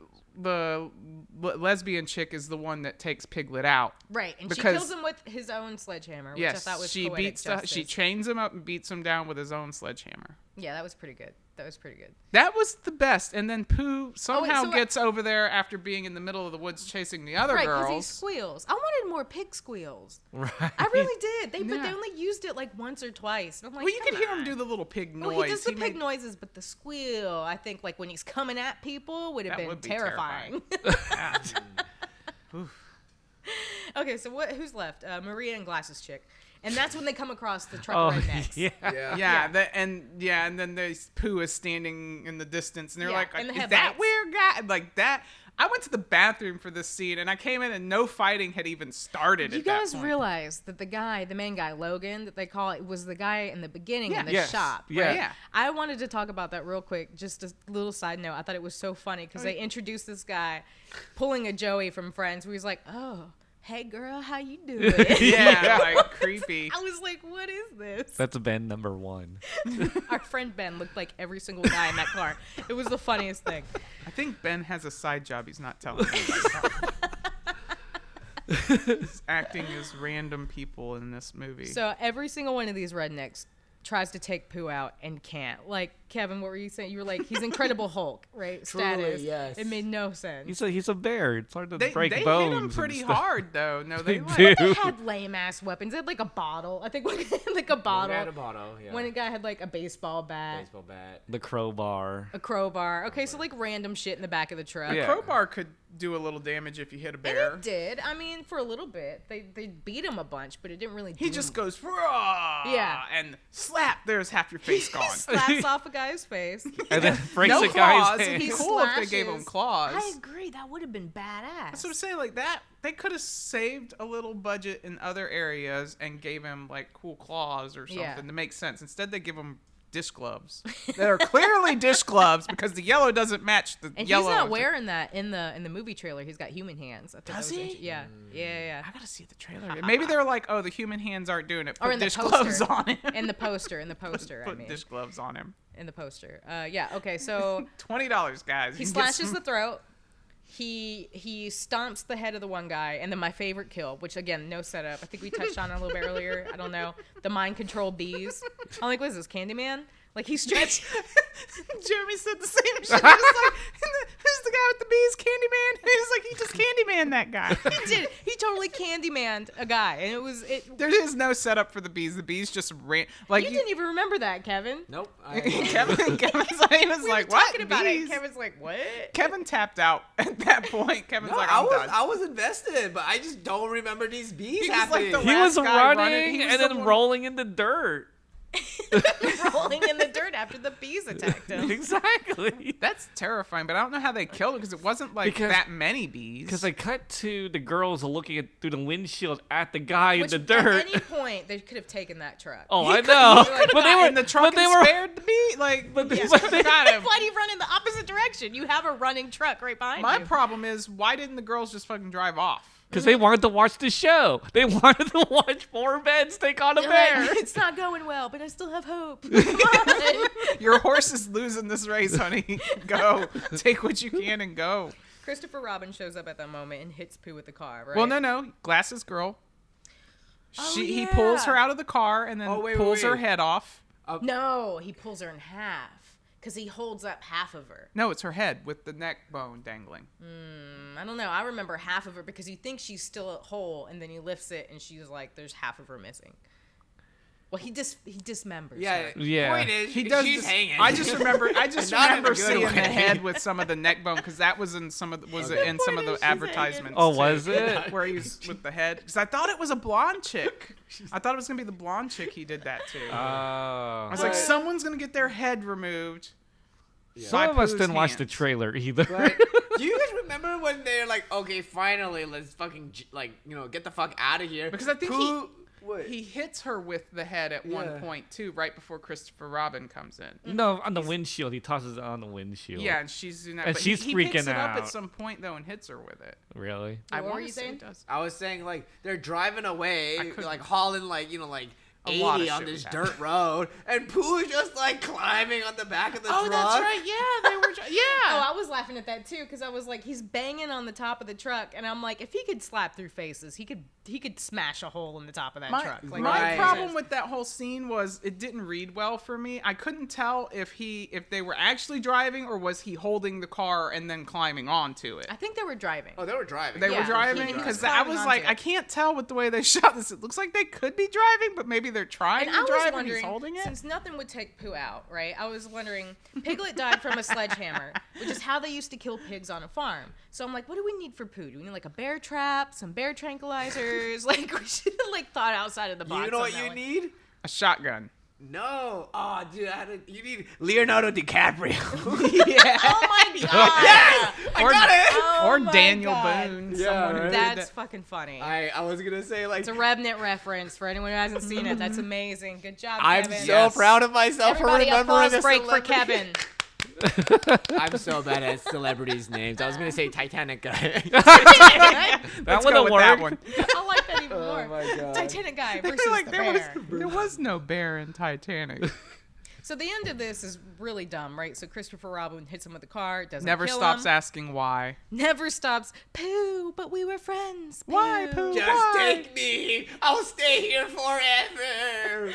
lesbian chick is the one that takes Piglet out. Right, and she because- kills him with his own sledgehammer, which I Yes, thought was she poetic beats justice. she chains him up and beats him down with his own sledgehammer. Yeah, that was pretty good. That was pretty good. That was the best. And then Pooh somehow so gets over there after being in the middle of the woods chasing the other Right, because he girls. squeals. I wanted more pig squeals. Right. I really did. But Yeah. they only used it like once or twice. And I'm like, Well, you come could hear him on. do the little pig noise. Well, he does the He pig made- noises, but the squeal, I think, like when he's coming at people, would have That been would be terrifying. Okay, so who's left? Maria and Glasses Chick, and that's when they come across the truck rednecks. Yeah. And then there's Pooh is standing in the distance, and they're Yeah, like, in the "Is that headlights. weird guy?" Like that. I went to the bathroom for this scene, and I came in, and no fighting had even started. You at that guys point. realize that the main guy, Logan, that they call it, was the guy in the beginning in the Yes. shop. Yeah. Right? Yeah. I wanted to talk about that real quick. Just a little side note. I thought it was so funny because they introduced this guy pulling a Joey from Friends, where he's like, "Oh, hey girl, how you doing?" Yeah, like creepy. I was like, "What is this?" That's Ben number 1. Our friend Ben looked like every single guy in that car. It was the funniest thing. I think Ben has a side job he's not telling me about. He's acting as random people in this movie. So every single one of these rednecks tries to take Pooh out and can't. Like, Kevin, what were you saying? You were like, he's Incredible Hulk, right? Truly, Status. yes. It made no sense. He's a bear. It's hard to they break hit bones. him and pretty stuff. hard, though. No, they like, do. They had lame ass weapons. They had like a bottle. I think like a bottle. Had a bottle, yeah. One guy had like a baseball bat, Baseball bat. The crowbar. a crowbar. Okay, so like random shit in the back of the truck. Yeah. crowbar could do a little damage if you hit a And bear. it did. I mean, for a little bit. They beat him a bunch, but it didn't really do He just goes, "Rah!" Yeah. and slap. There's half your face gone. slaps off a guy's face. And then breaks No the claws. guy's It'd hand. be He cool if they gave him slashes. claws. I agree. That would have been badass. That's what I'm saying. Like that, they could have saved a little budget in other areas and gave him like cool claws or something Yeah. to make sense. Instead, they give him dish gloves that are clearly dish gloves because the yellow doesn't match the And yellow. he's not wearing that in the movie trailer. He's got human hands. I thought that Does was he? Yeah, yeah. I gotta see the trailer. Maybe they're like, oh, the human hands aren't doing it. Or Put in the dish poster. gloves on him. In the poster. I Put mean, dish gloves on him. in the poster. Yeah. Okay. So $20, guys. he You can get slashes some- the throat. He stomps the head of the one guy, and then my favorite kill, which again, no setup. I think we touched on it a little bit earlier. I don't know. The mind control bees. I'm like, what is this, Candyman? Like he stretched. Jeremy said the same shit. He was like, who's the guy with the bees? Candyman? And he was like, he just Candyman that guy. He did. He totally Candymaned a guy, and it was it. There is no setup for the bees. The bees just ran. Like You didn't even remember that, Kevin. Nope. Kevin's like, he was We like, were what? talking about Bees? it. Kevin's like, what? Kevin tapped out at that point. Kevin's No, like, I I'm done. was invested, but I just don't remember these bees He was like happening. the He was last guy running He was and the then one- rolling in the dirt. Rolling in the dirt after the bees attacked him. Exactly. That's terrifying, but I don't know how they killed it because it wasn't like Because- that many bees. Because they cut to the girls looking through the windshield at the guy Which in the at dirt. any point they could have taken that truck. Oh, He I couldn't know. be like, But they were in the truck but they and were spared the bee. Like, But yeah, but they- got him. Why do you run in the opposite direction? You have a running truck right behind My you. problem is, why didn't the girls just fucking drive off? Because they wanted to watch the show. They wanted to watch four beds take on a They're bear. like, it's not going well, but I still have hope. Come on. Your horse is losing this race, honey. Go. Take what you can and go. Christopher Robin shows up at that moment and hits Pooh with the car, right? Well, no. Glasses girl. Oh, He yeah. pulls her out of the car and then Oh, wait, pulls her wait. head off. No, he pulls her in half because he holds up half of her. No, it's her head with the neck bone dangling. I don't know. I remember half of her because he thinks she's still whole, and then he lifts it, and she's like, "There's half of her missing." Well, he dismembers. Yeah. her. Yeah. Point is, He does. she's hanging. I just remember Not in remember a good seeing the way. head with some of the neck bone because that was in some of the, in some of the advertisements. Oh, too, was it? where he's with the head? Because I thought it was a blonde chick. I thought it was gonna be the blonde chick he did that to. I was like, someone's gonna get their head removed. Some of us Pooh's didn't watch the hands. trailer either. Right. Do you guys remember when they're like, okay, finally, let's fucking get the fuck out of here? Because I think What? he hits her with the head at one Yeah. point too, right before Christopher Robin comes in. No, on the windshield. He tosses it on the windshield. Yeah, and she's doing that. And but she's he freaking picks it up out. at some point though and hits her with it. Really? I What were wanna you say saying? it does. I was saying like they're driving away, couldn't- like hauling A lot of 80 on shit this was happening. dirt road, and Pooh is just like climbing on the back of the truck. Oh, that's right. Yeah, they were. Yeah. Oh, I was laughing at that too because I was like, he's banging on the top of the truck, and I'm like, if he could slap through faces, he could smash a hole in the top of that truck. Like, My Right. problem with that whole scene was it didn't read well for me. I couldn't tell if they were actually driving or was he holding the car and then climbing onto it. I think they were driving. Oh, they were driving. They Yeah, were driving he was because I climbing was onto like, it. I can't tell with the way they shot this. It looks like they could be driving, but maybe they're trying And to I was drive and wondering, he's holding it. since nothing would take Pooh out, right? I was wondering, Piglet died from a sledgehammer, which is how they used to kill pigs on a farm. So I'm like, what do we need for Pooh? Do we need like a bear trap, some bear tranquilizers? Like we should have like thought outside of the box. You know on what that you one. need? A shotgun. No. Oh, dude, you need Leonardo DiCaprio. Yeah. Oh my god! Yes! I got it! Oh or my Daniel God. Boone. Yeah, Someone who right? did That's that. fucking funny. I was gonna say like It's a Revenant reference for anyone who hasn't seen it. That's amazing. Good job, I'm Kevin. so Yes. proud of myself Everybody, for remembering applause a break for celebrity. Kevin. I'm so bad at celebrities' names. I was gonna say Titanic guy. That Let's would go have with that worked. one. I like that even more. Oh my God. Titanic guy versus like the there bear. was no bear in Titanic. So the end of this is really dumb, right? So Christopher Robin hits him with the car, doesn't Never kill stops him. asking why. Never stops. Pooh, but we were friends. Pooh. Why, Pooh? Just Why? take me. I'll stay here forever.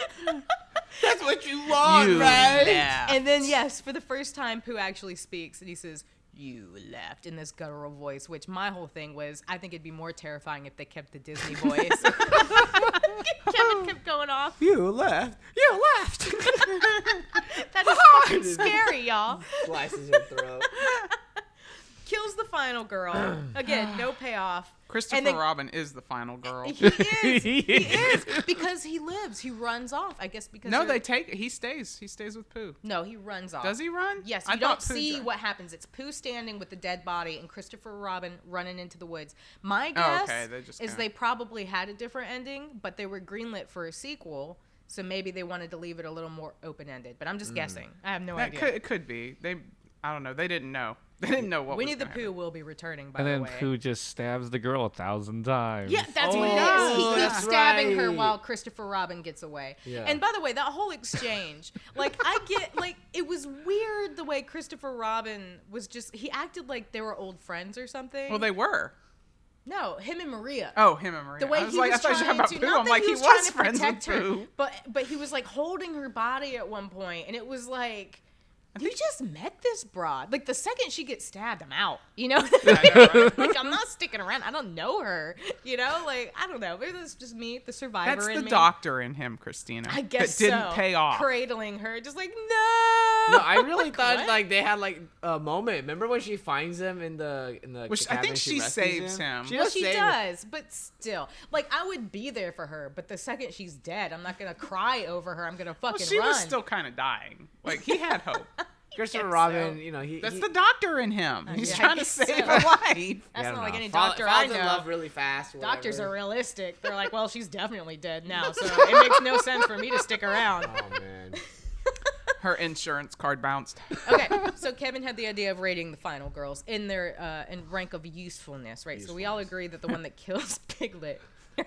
That's what you want, You right? left. And then yes, for the first time, Pooh actually speaks, and he says, "You left," in this guttural voice. Which my whole thing was, I think it'd be more terrifying if they kept the Disney voice. Kevin kept going off. You left. You left. That is fucking scary, y'all. Slices her throat. Kills the final girl. Again, no payoff. Christopher And then- Robin is the final girl. He is. He is. Because he lives. He runs off. I guess because No, they're- they take. He stays. He stays with Pooh. No, he runs off. Does he run? Yes, I you don't thought Pooh see died. what happens. It's Pooh standing with the dead body and Christopher Robin running into the woods. My Oh, guess okay, they just is kinda- they probably had a different ending, but they were greenlit for a sequel, so maybe they wanted to leave it a little more open-ended. But I'm just guessing. I have no idea. It could be. I don't know. They didn't know. They didn't know what Winnie was the gonna Pooh happen. will be returning, by And the then way. Pooh just stabs the girl 1,000 times. Yeah, that's what it Oh, is. He keeps that's stabbing her right. while Christopher Robin gets away. Yeah. And by the way, that whole exchange, like, I get, like, it was weird the way Christopher Robin was just, he acted like they were old friends or something. Well, they were. No, him and Maria. Oh, him and Maria. The way I was he like, was I thought you were trying about to, Pooh. not I'm that like, he he was was trying to friends with protect her, Pooh. but he was like holding her body at one point, and it was like, you just met this broad. Like the second she gets stabbed, I'm out. You know, like I'm not sticking around. I don't know her. You know, like I don't know. Maybe that's just me, the survivor That's in the me. doctor in him, Christina. I guess that didn't so. pay off. Cradling her, just like no. No, I really Like, thought what? like they had like a moment. Remember when she finds him in the Which I cabin, think she rescues saves him. Well, does she save him. does, but still, like I would be there for her. But the second she's dead, I'm not gonna cry over her. I'm gonna Well, fucking she run. was still kind of dying. Like he had hope. Christopher guess Robin, so. you know, That's the doctor in him. He's yeah, I trying to guess save so. a life. That's I not don't like know. any Fall- doctor falls I in know. love really fast. Doctors whatever. are realistic. They're like, well, she's definitely dead now, so it makes no sense for me to stick around. Oh man. Her insurance card bounced. Okay, so Kevin had the idea of rating the final girls in their in rank of usefulness, right? So we all agree that the one that kills Piglet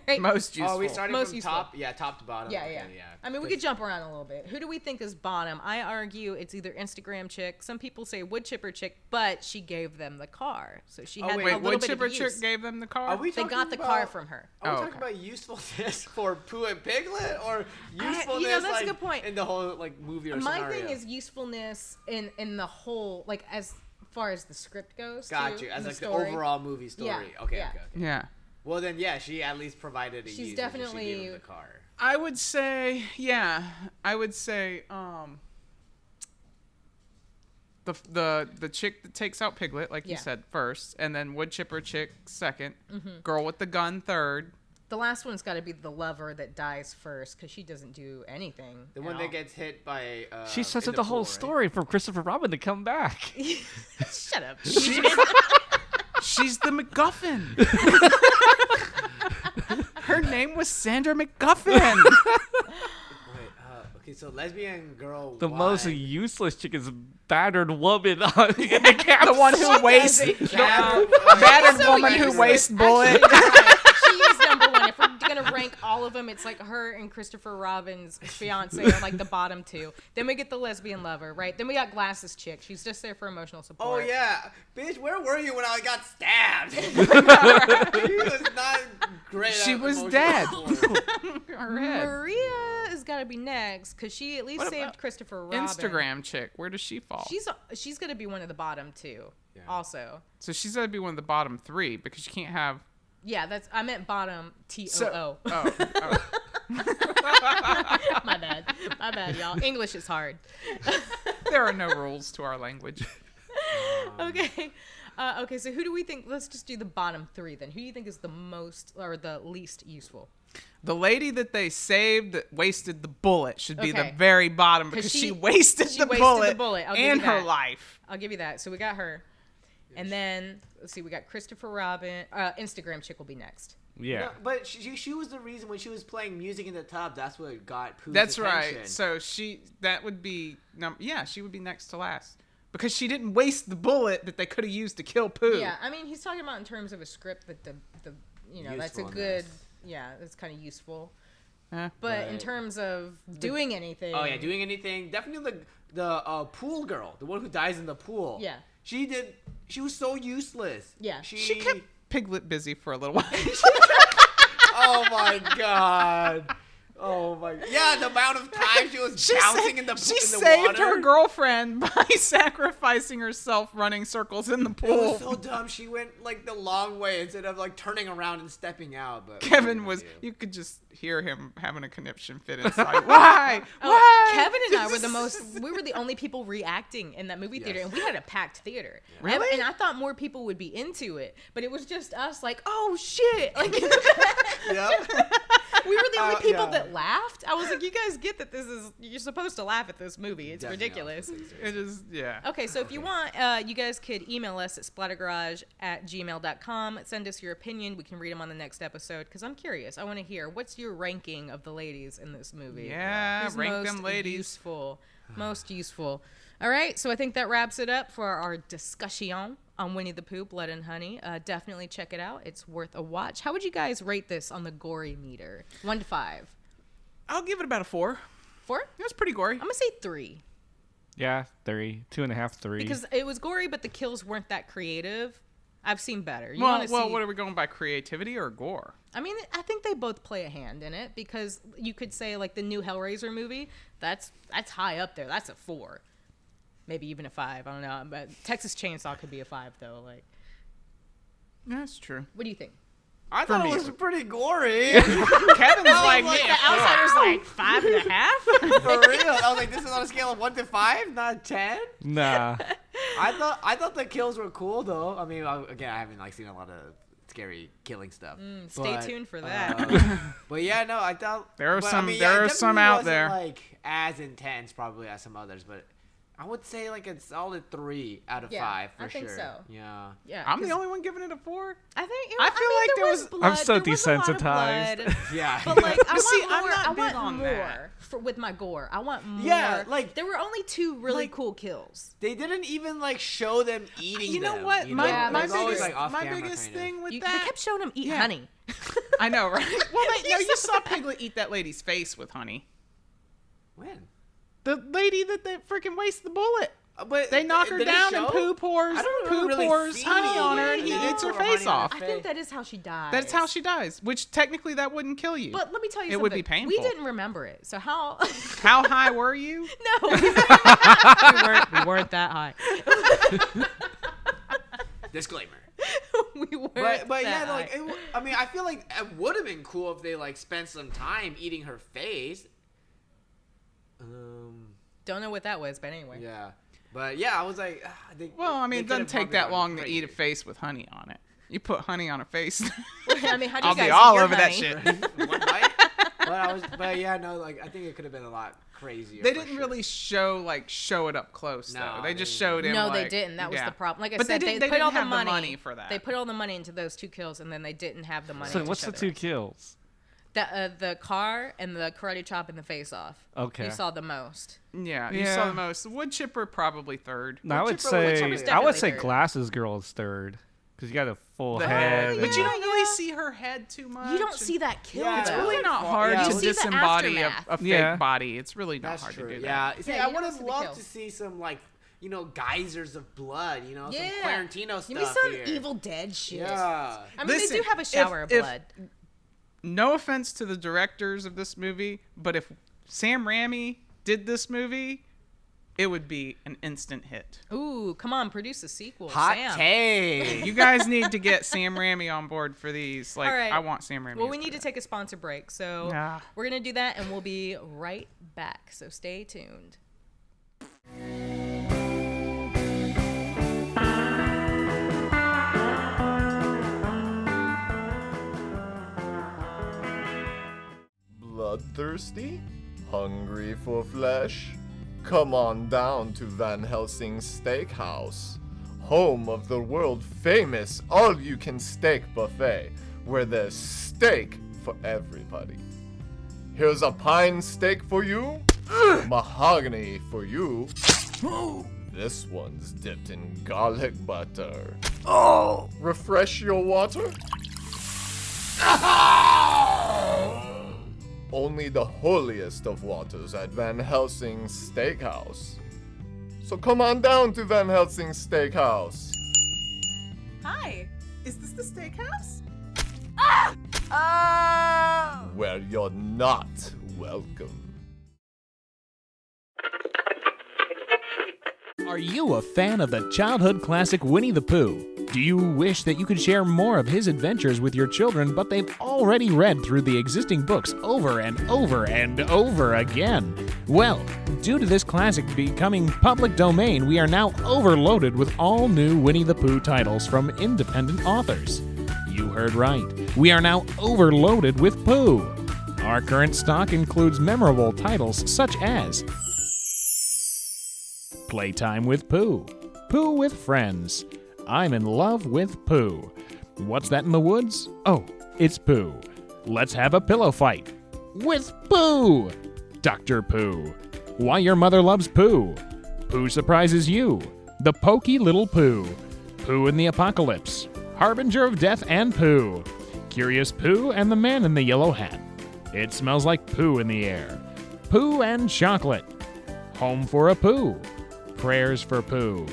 Right? Most useful. Oh, we started Most from useful. top to bottom. Yeah, Okay, yeah. I mean, we could jump around a little bit. Who do we think is bottom? I argue it's either Instagram chick. Some people say wood chipper chick, but she gave them the car, so she had a little wood bit chipper of use. chick gave them the car. Are we They talking got the about, car from her. Are we Oh, talking okay. about usefulness for Pooh and Piglet, or usefulness that's a like, good point. in the whole like movie or My scenario? thing is usefulness in the whole, like as far as the script goes. Got too, you. As the like the story. overall movie story. Yeah, Okay, yeah. okay. Yeah. Well then, yeah, she at least provided a She's use if definitely- she gave him the car. I would say, the chick that takes out Piglet, like you Yeah. said, first, and then wood chipper chick 2nd, Mhm. girl with the gun third. The last one's got to be the lover that dies first because she doesn't do anything. The at one all. that gets hit by. She sets in up the whole pool, right? story for Christopher Robin to come back. Shut up. She's the MacGuffin. Her name was Sandra MacGuffin. Wait, okay, so lesbian girl. The why? most useless chick is battered woman on in the camp. The one who wastes Bad- battered So woman who useless. wastes bullet. Actually, she is number one. If we're gonna rank all of them, it's like her and Christopher Robin's fiance are like the bottom two. Then we get the lesbian lover, right? Then we got glasses chick. She's just there for emotional Oh support. yeah, bitch, where were you when I got stabbed? She was not great. She at was emotional dead. support. Her head. Maria has got to be next because she at least What saved about Christopher Robin. Instagram chick. Where does she fall? She's gonna be one of the bottom two. Yeah. Also. So she's got to be one of the bottom three because you can't have. Yeah, I meant bottom TOO. So, My bad, y'all. English is hard. There are no rules to our language. Okay. Okay, so who do we think? Let's just do the bottom three then. Who do you think is the most or the least useful? The lady that they saved that wasted the bullet should be Okay. the very bottom because she wasted the bullet I'll give and you her that. life. I'll give you that. So we got her. And then, let's see, we got Christopher Robin. Instagram chick will be next. Yeah. No, but she was the reason when she was playing music in the tub. That's what got Pooh's That's attention. right. So that would be she would be next to last because she didn't waste the bullet that they could have used to kill Pooh. Yeah, I mean, he's talking about in terms of a script that the that's a good, that's kind of useful. But in terms of doing anything. Oh yeah, doing anything. Definitely the pool girl, the one who dies in the pool. Yeah. She was so useless. Yeah. She kept Piglet busy for a little while. Oh my god. Oh my. Yeah, the amount of time she was bouncing in the She in the saved water. her girlfriend by sacrificing herself running circles in the It pool. was so dumb. She went like the long way instead of like turning around and stepping out. But Kevin you could just hear him having a conniption fit inside. Why? Oh, Why? Kevin and I were we were the only people reacting in that movie theater, and we had a packed theater. Really? And I thought more people would be into it, but it was just us, like, oh shit! Like, Yep. we were the only people yeah. that laughed. I was like, you guys get that you're supposed to laugh at this movie. It's Definitely ridiculous. It is, yeah. Okay, so if you want, you guys could email us at splattergarage@gmail.com. Send us your opinion. We can read them on the next episode because I'm curious. I want to hear what's your ranking of the ladies in this movie. Yeah, Who's rank most them ladies. Useful. Most useful. All right, so I think that wraps it up for our discussion on Winnie the Pooh, Blood and Honey. Definitely check it out. It's worth a watch. How would you guys rate this on the gory meter? 1 to 5. I'll give it about a 4. 4? It was pretty gory. I'm going to say 3. Yeah, 3, 2.5, 3. Because it was gory, but the kills weren't that creative. I've seen better. Well, what are we going by, creativity or gore? I mean, I think they both play a hand in it because you could say like the new Hellraiser movie, that's high up there. That's a 4. Maybe even a 5. I don't know. But Texas Chainsaw could be a 5 though. Like, That's true. what do you think? I thought it was pretty gory. Kevin's like, The outsider's like 5.5. For real. I was like, this is on a scale of 1 to 5, not 10. Nah. I thought the kills were cool though. I mean, again, I haven't like seen a lot of scary killing stuff. Stay tuned for that. But yeah, no, I thought There are but, some- I mean, there yeah, it are some definitely out wasn't, there. like as intense probably as some others, but I would say like a solid 3 out of 5 for I think sure. so. Yeah. Yeah, I'm the 'cause only one giving it a 4. I think I feel like there was- blood. I'm so there was a lot of desensitized. blood. Yeah. But like, I But see, want I'm more. not I big want on more that. with my gore. I want more. Yeah, like- there were only 2 really like- cool kills. They didn't even like show them eating You know them, what? you My, Yeah, my It was always, biggest, like, off my camera, biggest kinda. thing with They that. kept showing him eat Yeah. honey. I know, right? Well, you saw Piglet eat that lady's face with honey. When? The lady that they freaking wasted the bullet. But they knock her did it down and show? Pooh pours I don't remember really pours seeing honey it. on her and he Yeah. eats her Pour face honey on off. her I think that is how she dies. That's how she dies, which technically that wouldn't kill you. But let me tell you it something. would be painful. We didn't remember it. So how? How high were you? No, we weren't that high. Disclaimer. We weren't. But yeah, that like high. I mean, I feel like it would have been cool if they like spent some time eating her face. Don't know what that was, but anyway. Yeah, but yeah, I was like, Well, I mean, it doesn't take that long to eat eat a face with honey on it. You put honey on a face. I mean, how do you I'll guys be all eat your over that honey? shit. One bite. But yeah, no, like I think it could have been a lot crazier. They for didn't sure. really show it up close No, though. They just they showed him. No, like, they didn't. That was yeah. the problem. Like I But said, they put didn't all have the money for that. They put all the money into those 2 kills, and then they didn't have the money. So to what's show the the 2 rest. kills? The car and the karate chop and the face off. Okay. You saw the most. Yeah, you saw the most. The wood chipper probably third. No, I would Chipper's say definitely third. Glasses Girl is third because you got a full The head. but you don't really see her head too much. You don't see that kill. Yeah, It's though. really not Yeah, hard you to see the disembody aftermath. a fake Yeah. body. It's really not That's hard true. to do that. Yeah, see, Yeah, I you would don't have see the loved kill. to see some like geysers of blood. Some Yeah. Quarantino stuff Give me some here. Evil Dead shit. Yeah. I mean, Listen, they do have a shower of if- blood. No offense to the directors of this movie, but if Sam Raimi did this movie, it would be an instant hit. Ooh, come on, produce a sequel. Hot Sam. take. You guys need to get Sam Raimi on board for these. Like, All right. I want Sam Raimi. Well, we need to take a sponsor break, so Nah. we're going to do that, and we'll be right back. So stay tuned. Bloodthirsty? Hungry for flesh? Come on down to Van Helsing's Steakhouse, home of the world-famous all-you-can-steak buffet, where there's steak for everybody. Here's a pine steak for you, mahogany for you. This one's dipped in garlic butter. Oh! Refresh your water? Only the holiest of waters at Van Helsing's Steakhouse. So come on down to Van Helsing's Steakhouse. Hi, is this the steakhouse? Where you're not welcome. Are you a fan of the childhood classic Winnie the Pooh? Do you wish that you could share more of his adventures with your children, but they've already read through the existing books over and over and over again? Well, due to this classic becoming public domain, we are now overloaded with all new Winnie the Pooh titles from independent authors. You heard right. We are now overloaded with Pooh. Our current stock includes memorable titles such as Playtime with Pooh, Pooh with Friends, I'm in Love with Pooh, What's That in the Woods? Oh, it's Pooh. Let's Have a Pillow Fight with Pooh, Dr. Pooh, Why Your Mother Loves Pooh, Pooh Surprises You, The Pokey Little Pooh, Pooh in the Apocalypse, Harbinger of Death and Pooh, Curious Pooh and the Man in the Yellow Hat, It Smells Like Pooh in the Air, Pooh and Chocolate, Home for a Pooh, Prayers for Pooh,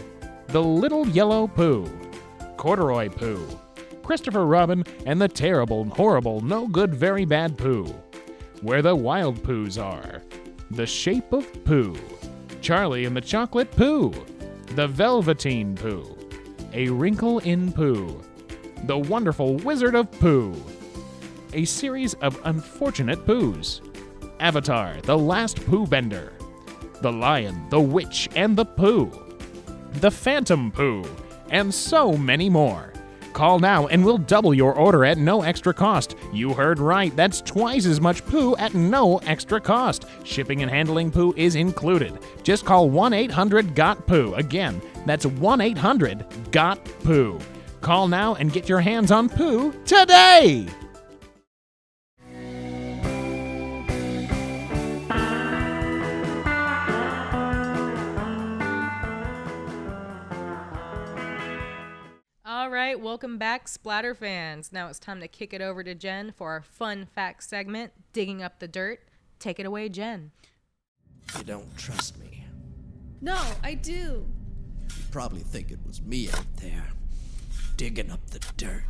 The Little Yellow Pooh, Corduroy Pooh, Christopher Robin and the Terrible, Horrible, No Good, Very Bad Pooh, Where the Wild Poohs Are, The Shape of Pooh, Charlie and the Chocolate Pooh, The Velveteen Pooh, A Wrinkle in Pooh, The Wonderful Wizard of Pooh, A Series of Unfortunate Poohs, Avatar, The Last Pooh Bender, The Lion, the Witch, and the Pooh, The Phantom Pooh, and so many more. Call now and we'll double your order at no extra cost. You heard right, that's twice as much Pooh at no extra cost. Shipping and handling Pooh is included. Just call 1-800-GOT-POOH. Again, that's 1-800-GOT-POOH. Call now and get your hands on Pooh today! All right, right, welcome back, Splatter fans. Now it's time to kick it over to Jen for our fun fact segment, Digging Up the Dirt. Take it away, Jen. You don't trust me. No, I do. You probably think it was me out there, digging up the dirt.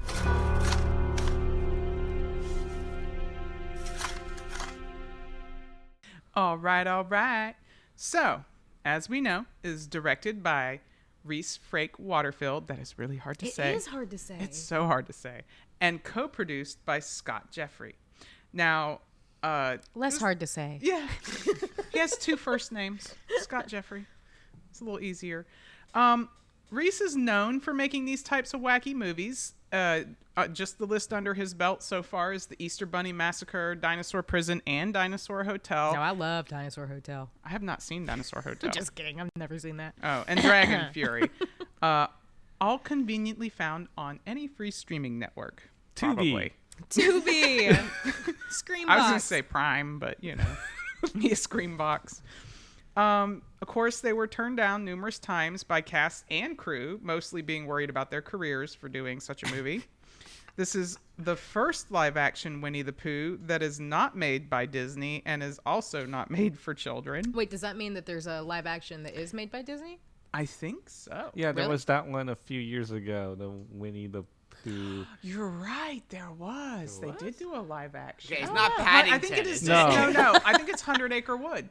All right. So, as we know, is directed by Reese Frake Waterfield. That is really hard to say. It is hard to say. It's so hard to say. And co-produced by Scott Jeffrey. Now, less hard to say. Yeah. He has 2 first names. Scott Jeffrey. It's a little easier. Reese is known for making these types of wacky movies. Just the list under his belt so far is The Easter Bunny Massacre, Dinosaur Prison, and Dinosaur Hotel. No, I love Dinosaur Hotel. I have not seen Dinosaur Hotel. Just kidding. I've never seen that. Oh, and Dragon Fury. All conveniently found on any free streaming network. Probably. Tubi. Screambox. I was going to say Prime, but, you know, a Screambox. Of course, they were turned down numerous times by cast and crew, mostly being worried about their careers for doing such a movie. This is the first live-action Winnie the Pooh that is not made by Disney and is also not made for children. Wait, does that mean that there's a live action that is made by Disney? I think so. Yeah, there was that one a few years ago, the Winnie the Pooh. You're right, there was. They did do a live action. Okay, it's not Paddington. I think it is. No. No. I think it's 100 Acre Wood.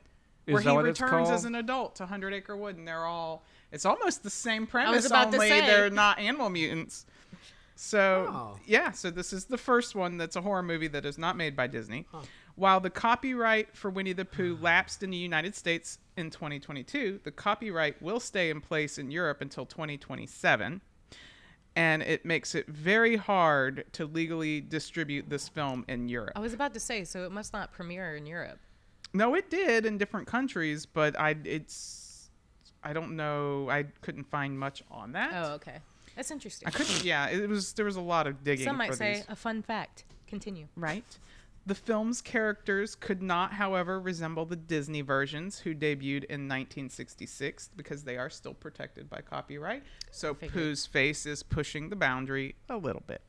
Is Where that he what it's returns called? as an adult to 100 Acre Wood, and they're all. It's almost the same premise, was about to only say. they're not animal mutants. So so this is the first one that's a horror movie that is not made by Disney. While the copyright for Winnie the Pooh lapsed in the United States in 2022, the copyright will stay in place in Europe until 2027. And it makes it very hard to legally distribute this film in Europe. I was about to say, so it must not premiere in Europe. No, it did in different countries, but I don't know. I couldn't find much on that. Oh, okay. That's interesting. I couldn't. Yeah, there was a lot of digging. Some might for say these. a fun fact. Continue. Right. The film's characters could not, however, resemble the Disney versions, who debuted in 1966, because they are still protected by copyright. So Pooh's face is pushing the boundary a little bit.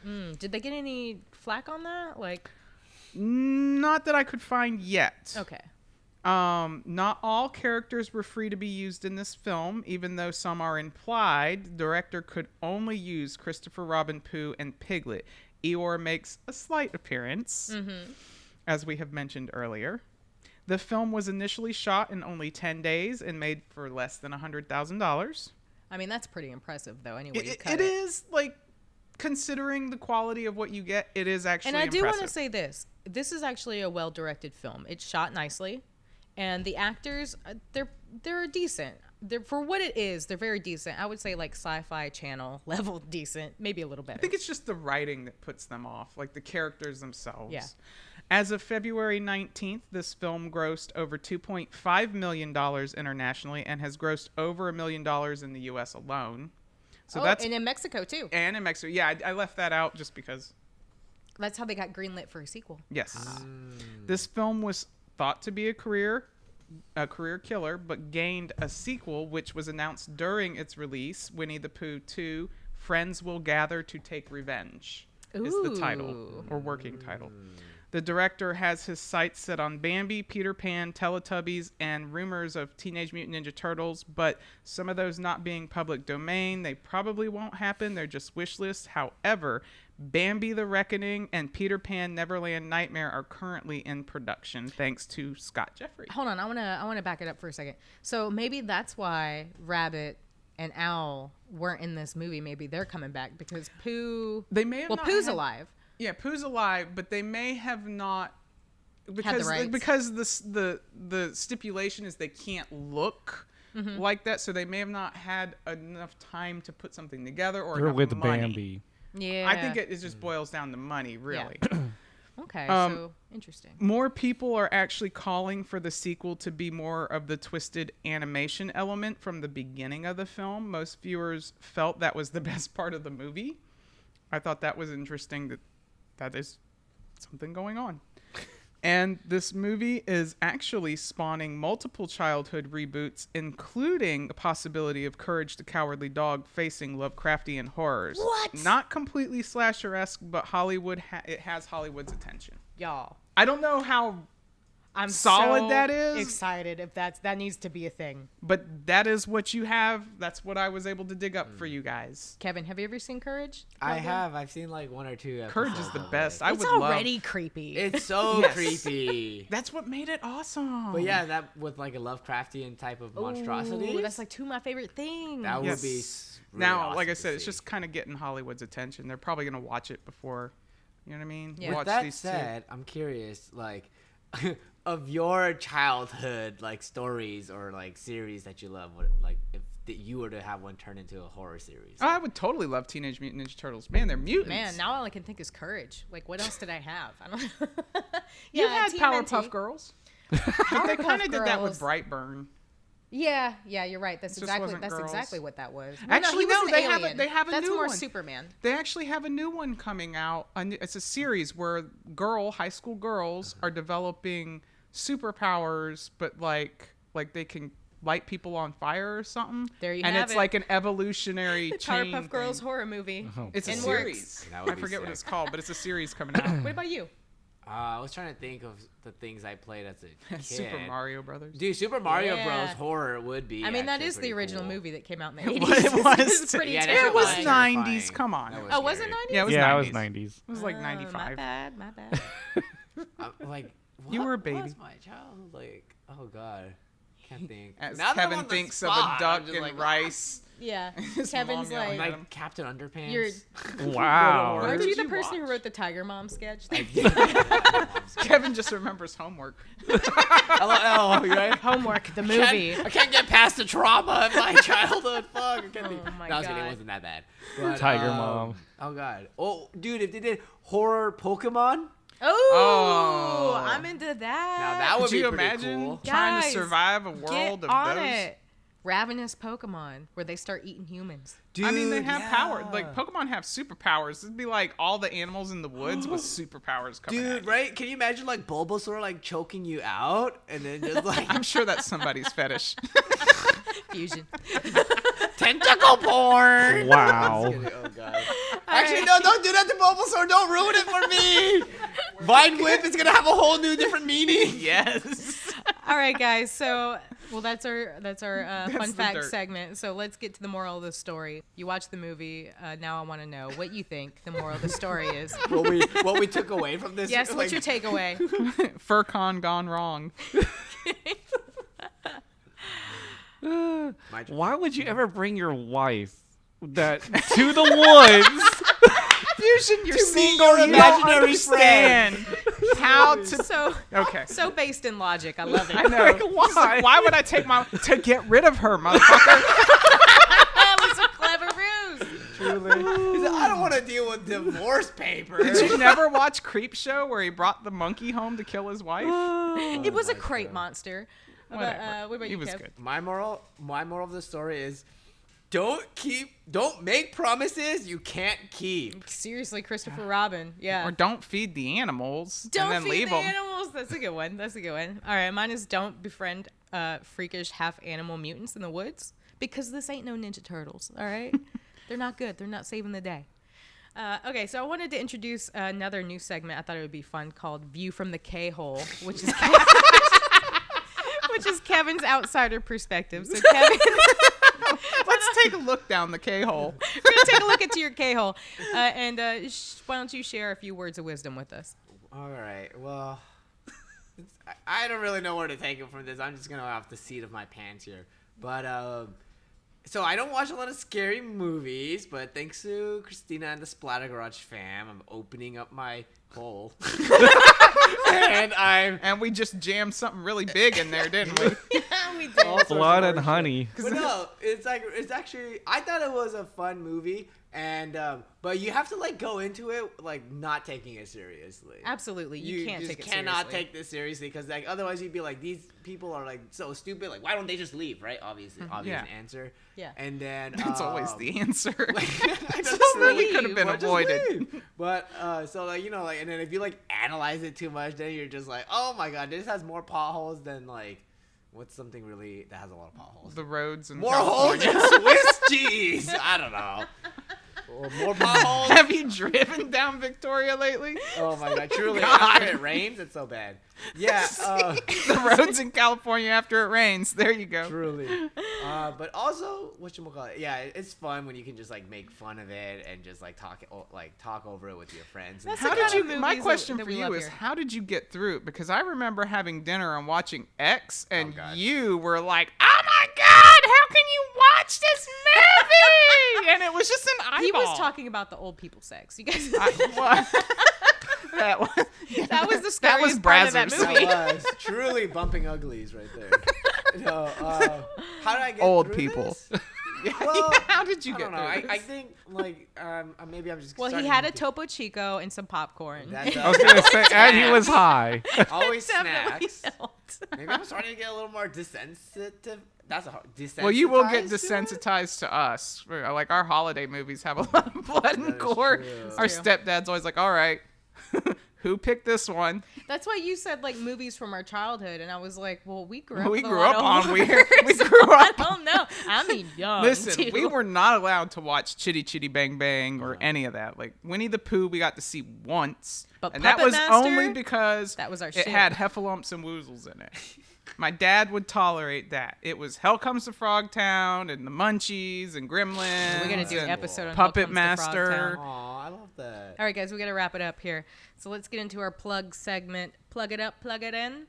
Did they get any flack on that? Like, not that I could find yet. Okay. Not all characters were free to be used in this film, even though some are implied. The director could only use Christopher Robin Pooh and Piglet. Eeyore makes a slight appearance, as we have mentioned earlier. The film was initially shot in only 10 days and made for less than $100,000. I mean, that's pretty impressive, though. Anyway, It is, like, considering the quality of what you get, it is actually And I do want to impressive. say this. This is actually a well-directed film. It's shot nicely. And the actors, they're decent. For what it is, they're very decent. I would say like Sci-Fi Channel level decent, maybe a little better. I think it's just the writing that puts them off, like the characters themselves. Yeah. As of February 19th, this film grossed over $2.5 million internationally and has grossed over $1 million in the U.S. alone. So that's and in Mexico too. And in Mexico, yeah, I left that out just because. That's how they got greenlit for a sequel. Yes. This film was thought to be a career killer, but gained a sequel, which was announced during its release. Winnie the Pooh 2: Friends Will Gather to Take Revenge is the title, or working title. The director has his sights set on Bambi, Peter Pan, Teletubbies, and rumors of Teenage Mutant Ninja Turtles, but some of those not being public domain, they probably won't happen. They're just wish lists. However, Bambi the Reckoning and Peter Pan Neverland Nightmare are currently in production, thanks to Scott Jeffrey. Hold on, I wanna back it up for a second. So maybe that's why Rabbit and Owl weren't in this movie. Maybe they're coming back because Pooh. They may have. Well, Pooh's alive. Yeah, Pooh's alive, but they may have not Had the rights. because the stipulation is they can't look like that, so they may have not had enough time to put something together or They're enough with money. Bambi. Yeah. I think it just boils down to money, really. Okay, so interesting. More people are actually calling for the sequel to be more of the twisted animation element from the beginning of the film. Most viewers felt that was the best part of the movie. I thought that was interesting that is something going on. And this movie is actually spawning multiple childhood reboots, including the possibility of Courage the Cowardly Dog facing Lovecraftian horrors. What? Not completely slasher-esque, but Hollywood it has Hollywood's attention. Y'all. I don't know how I'm solid so that is. excited if that needs to be a thing. But that is what you have. That's what I was able to dig up for you guys. Kevin, have you ever seen Courage? I have. I've seen like 1 or 2 episodes. Courage is the best. It's already creepy. It's so Yes. creepy. That's what made it awesome. But yeah, that with like a Lovecraftian type of monstrosity. Ooh, that's like 2 of my favorite things. That would be really now, awesome like I to said, it's see. just kind of getting Hollywood's attention. They're probably gonna watch it before, you know what I mean? Yeah. With Watch that these said, I'm curious, like, of your childhood, like, stories or, like, series that you love, what, like, if you were to have one turn into a horror series. Oh, I would totally love Teenage Mutant Ninja Turtles. Man, they're mutants. Man, now all I can think is Courage. Like, what else did I have? I don't know. You had TMNT. Powerpuff Girls. But they kind of did that with Girls. Brightburn. Yeah, you're right. That's Just exactly wasn't girls. what that was. Actually, he was no, an they have alien. they have a That's new more one. Superman. They actually have a new one coming out. It's a series where high school girls are developing superpowers, but like they can light people on fire or something. There you and have it's it. like an evolutionary The chain Powerpuff Girls thing. horror movie. It's a In series. works. That would I be forget what sick. it's called, but it's a series coming out. What about you? I was trying to think of the things I played as a kid. Super Mario Brothers. Dude, Super Mario Yeah. Bros. Horror would be. I mean, that actually is the pretty original cool. movie that came out in the It 80s. was. It's pretty Yeah, that It shit terrible. was was 90s. terrifying. Come on. That was Oh, was it scary. 90s? Yeah, it was Yeah, 90s. I was 90s. It was like My 95. bad, my bad. Like, You were a what baby. was my childhood like? Oh God, can't think. As Now that I'm Kevin on the thinks spot, of a I'm duck just and like, rice. Yeah, His Kevin's mom yelling like, at him. like Captain Underpants. You're- Wow. aren't did you the you person who watch? wrote the Tiger Mom sketch? Kevin just remembers homework. Oh, right? Homework, the movie. I can't get past the trauma of my childhood. Fuck. I can't think. Oh my No, I was kidding. It God. wasn't that bad. But, Tiger Mom. Oh God. Oh, dude, if they did horror Pokemon, Oh, I'm into that. now that would Could be you pretty imagine cool. trying to Guys, survive a world Get of on those? it. Ravenous Pokemon, where they start eating humans. Dude, I mean, they have power. yeah. Like Pokemon have superpowers. It'd be like all the animals in the woods with superpowers coming at Dude, you. right? Can you imagine like Bulbasaur like choking you out and then just like I'm sure that's somebody's fetish. Fusion. tentacle porn? Wow. Oh God. Actually, no, don't do that to Bulbasaur. Don't ruin it for me. Vine Whip is gonna have a whole new different meaning. Yes. All right, guys. So, well, that's our fun the fact dirt. segment. So let's get to the moral of the story. You watched the movie. Now I want to know what you think the moral of the story is. What we took away from this? Yes, like, what's your takeaway? FurCon gone wrong. Why would you ever bring your wife that to the woods? Fusion, you're single. your You don't imaginary understand how to. So Okay. so based in logic. I love it. I know. Why? Why would I take to get rid of her, motherfucker? That was a clever ruse. He said, I don't want to deal with divorce papers. Did you never watch Creep Show where he brought the monkey home to kill his wife? It was a crate monster. But, Whatever. what about He you, was Kev? good. My moral of the story is, don't make promises you can't keep. Seriously, Christopher Robin. Yeah. Or don't feed the animals Don't and then feed leave the them. animals. That's a good one. That's a good one. All right, mine is don't befriend freakish half animal mutants in the woods because this ain't no Ninja Turtles. All right, they're not good. They're not saving the day. Okay, so I wanted to introduce another new segment. I thought it would be fun called "View from the K-hole," which is Kevin's outsider perspective. So Kevin. Let's take a look down the K-hole. We're going to take a look into your K-hole. And why don't you share a few words of wisdom with us? All right. Well, I don't really know where to take it from this. I'm just gonna go off the seat of my pants here. But so I don't watch a lot of scary movies, but thanks to Christina and the Splatter Garage fam, I'm opening up my hole. And we just jammed something really big in there, didn't we? we did. Blood and honey. But no, it's actually, I thought it was a fun movie, and but you have to like go into it like not taking it seriously. Absolutely, you can't just take it cannot seriously. take this seriously because like otherwise you'd be like, these people are like so stupid. Like, why don't they just leave? Right? Obvious answer. Yeah. And then That's always the answer. This movie could have been avoided. But so like and then if you like analyze it too much, then you're just like, oh my god, this has more potholes than like what's something really that has a lot of potholes. The roads and more holes than Swiss cheese. I don't know. Or more potholes. Have you driven down Victoria lately? Oh my god, truly. After it rains, it's so bad. Yeah. The roads in California after it rains. There you go. Truly. But also, whatchamacallit? Yeah, it's fun when you can just like make fun of it and just like talk over it with your friends. That's How the did kind you? of My movies question that for we you love is, here. how did you get through it? Because I remember having dinner and watching X, and you were like, "Oh my god, how can you watch this movie?" And it was just an eyeball. He was talking about the old people sex. You guys. That was the scariest that was part of that Brazzers. movie. That was truly bumping uglies right there. No, how did I get Old through people. this? Well, how did you I get don't know. through I this? think like maybe I'm just. Well, he starting had to a Topo Chico and some popcorn. That I was gonna say, and he was high. Always Definitely snacks. Maybe I'm starting to get a little more desensitive. That's a hard. Well, you will get desensitized to it? desensitized to us. Like our holiday movies have a lot of blood and gore. true. Our It's true. stepdad's always like, "All right, who picked this one?" That's why you said like movies from our childhood, and I was like, well, we grew up. We with a grew lot up of on horror, we so grew I up. don't know. I mean, young. Listen, too. we were not allowed to watch Chitty Chitty Bang Bang or any of that. Like Winnie the Pooh, we got to see once, But and that Puppet was Master? only because That was our it shit. had heffalumps and woozles in it. My dad would tolerate that. It was Hell Comes to Frogtown and the Munchies and Gremlins. We're gonna do an and episode on Puppet Hell Comes to Master. Frogtown. Aw, I love that. All right, guys, we got to wrap it up here. So let's get into our plug segment. Plug it up, plug it in.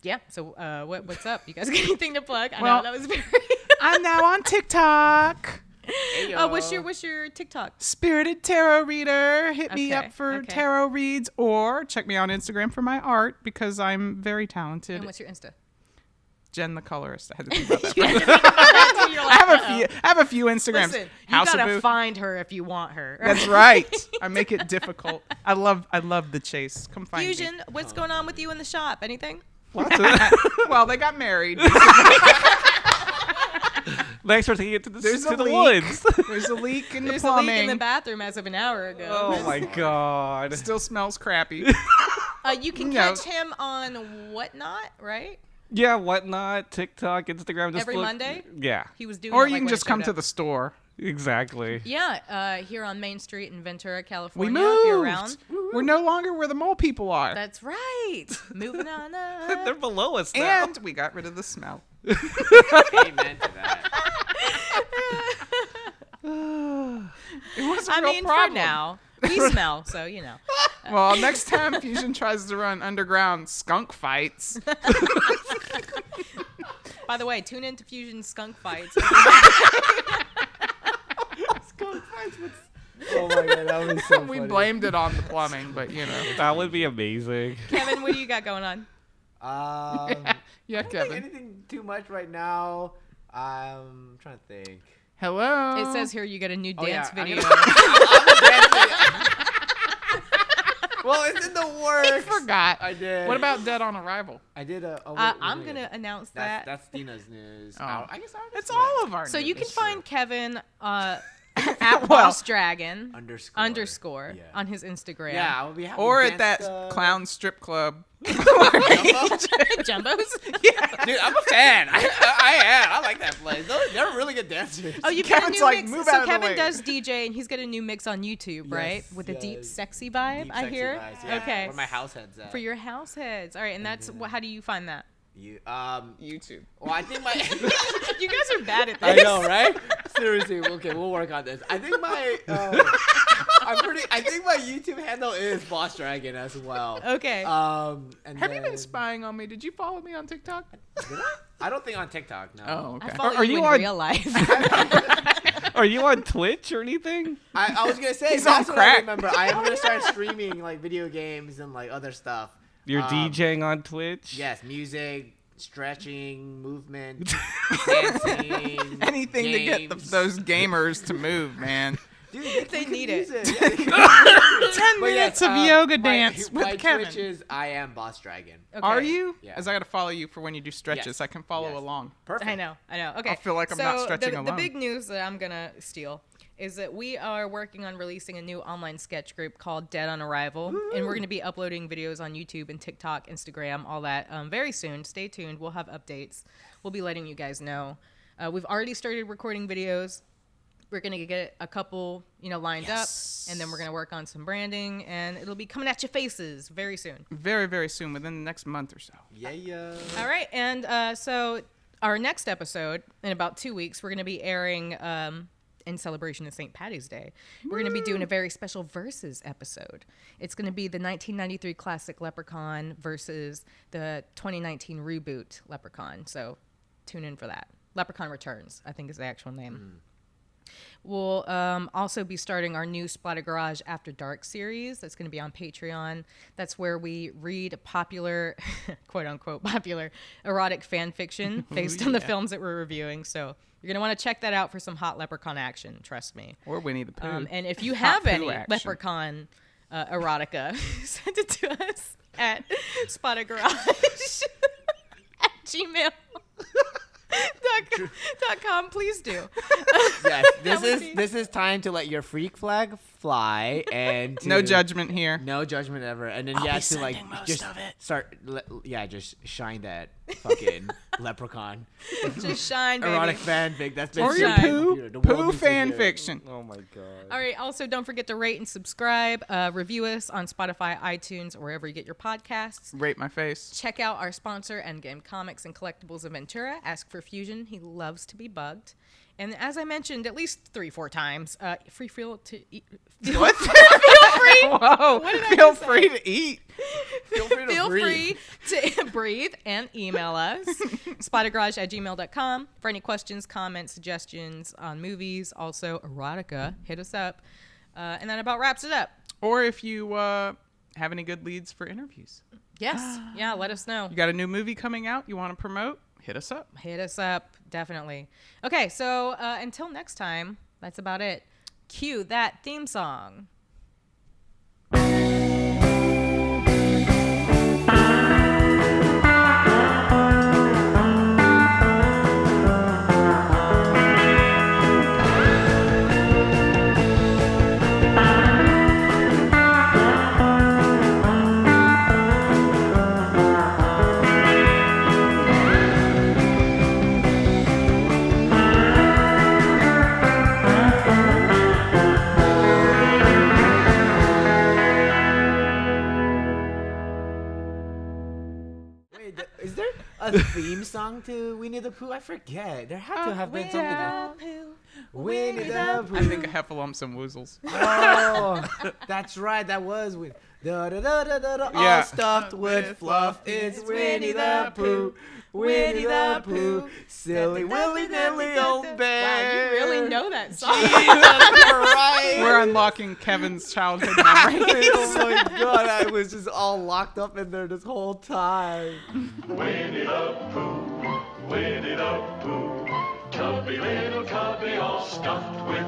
Yeah. So what's up? You guys got anything to plug? I Well, know that was very. I'm now on TikTok. What's your TikTok? Spirited Tarot Reader. Hit me Okay, up for okay. tarot reads or check me on Instagram for my art because I'm very talented. And what's your Insta? Jen the colorist. I had to think about that. You had to think about that too. You're like, I have a few Instagrams. Listen, House you of gotta Boo. find her if you want her. That's right. I make it difficult. I love the chase. Come find Fusion, me. what's going on with you in the shop? Anything? Well, they got married. Thanks for taking it to the, There's to a the leak. woods. There's a leak in There's the a plumbing. leak in the bathroom as of an hour ago. Oh my god. Still smells crappy. You can No. catch him on Whatnot, right? Yeah, whatnot, TikTok, Instagram. Just Every look- Monday? Yeah, He was doing Or it, you like, can when just it come showed to up. the store. exactly. Yeah, here on Main Street in Ventura, California. We If you're moved. around. We're no longer where the mole people are. That's right. Moving on up. They're below us now. And we got rid of the smell. Amen to that. It was a I real mean, problem. for now, we smell, so you know. Well, next time Fusion tries to run underground skunk fights. By the way, tune into Fusion Skunk Fights. Oh my god, that was so We funny. blamed it on the plumbing, but you know. That would be amazing. Kevin, what do you got going on? Yeah, I don't think Kevin. anything too much right now. I'm trying to think. Hello. It says here you got a new Oh, dance yeah, I'm video. Well, it's in the works. I forgot. I did. What about Dead on Arrival? I did a. I'm going to announce that. That's Dina's news. Oh. I guess It's all of our So news. you can find Kevin at Well, Boss Dragon __ Yeah. on his Instagram. Yeah, I will be having Or at dance, that clown strip club. Jumbos? Yeah, dude, I'm a fan. I am. I like that place. They're really good dancers. Oh, you've got a Kevin's new like, mix. "Move So out of the Kevin way." does DJ, and he's got a new mix on YouTube, right? With a deep, sexy vibe, Deep I sexy hear. vibes, yeah. Okay. Where my house head's at. For your house heads. All right, and that's how do you find that? YouTube. Well, I think my. You guys are bad at I this. know, right? Seriously, okay, we'll work on this. I think my. I think my YouTube handle is Boss Dragon as well. Okay. And Have you then- been spying on me? Did you follow me on TikTok? Did I? I don't think on TikTok. No. Oh, okay. I follow Are you you in on- real life. Are you on Twitch or anything? I was gonna say He's that's on what I crack. remember. I am gonna start streaming like video games and like other stuff. You're DJing on Twitch? Yes, music, stretching, movement, dancing, Anything to get those gamers to move, man. Dude, they need it. 10 minutes of yoga dance with my Kevin. Twitch is I am Boss Dragon. Okay. Are you? Yeah. As I gotta follow you for when you do stretches, Yes. I can follow Yes. along. Perfect. I know. Okay. I feel like I'm not stretching the alone. big news that I'm gonna steal is that we are working on releasing a new online sketch group called Dead on Arrival, and we're gonna be uploading videos on YouTube and TikTok, Instagram, all that very soon. Stay tuned. We'll have updates. We'll be letting you guys know. We've already started recording videos. We're going to get a couple, lined up, and then we're going to work on some branding, and it'll be coming at your faces very soon. Very, very soon, within the next month or so. Yeah. All right, and so our next episode, in about 2 weeks, we're going to be airing in celebration of St. Patty's Day. We're going to be doing a very special Versus episode. It's going to be the 1993 classic Leprechaun versus the 2019 reboot Leprechaun, so tune in for that. Leprechaun Returns, I think is the actual name. We'll also be starting our new Splatter Garage After Dark series. That's going to be on Patreon. That's where we read popular, quote unquote, popular erotic fan fiction based on the films that we're reviewing. So you're going to want to check that out for some hot leprechaun action. Trust me. Or Winnie the Pooh. And if you Hot have poo any action. leprechaun erotica, send it to us at splattergarage at gmail.com. Please do. Yes, this is time to let your freak flag fly and No judgment here. No judgment ever. And then I'll you be have to sending most just of it. start. Just shine that fucking leprechaun. Just shine, baby. Erotic fanfic. That's been Or your seen on Pooh, computer. The world Pooh needs to fan hear it. fiction. Oh my god. All right. Also, don't forget to rate and subscribe. Review us on Spotify, iTunes, or wherever you get your podcasts. Rate my face. Check out our sponsor, Endgame Comics and Collectibles of Ventura. Ask for Fusion. He loves to be bugged. And as I mentioned at least 3-4 times, feel free. What? Feel free. Whoa. What did I Feel just free say? to eat. Feel free to Feel breathe. free to breathe and email us, splattergarage@gmail.com. For any questions, comments, suggestions on movies, also erotica, hit us up. And that about wraps it up. Or if you have any good leads for interviews. Yes. Yeah, let us know. You got a new movie coming out you want to promote? Hit us up. Hit us up. Definitely. Okay, so until next time, that's about it. Cue that theme song. Is there a theme song to Winnie the Pooh? I forget. There had to have been something. Winnie the Pooh. I think Heffalumps and Woozles. Oh, that's right. That was Winnie. All stuffed with fluff. It's Winnie the Pooh. Winnie the Pooh. Silly willy nilly old bear. Wow, you really know that song. Right. We're unlocking Kevin's childhood memories. Oh my god, I was just all locked up in there this whole time. Winnie the Pooh, Winnie the Pooh, tubby little cubby all stuffed with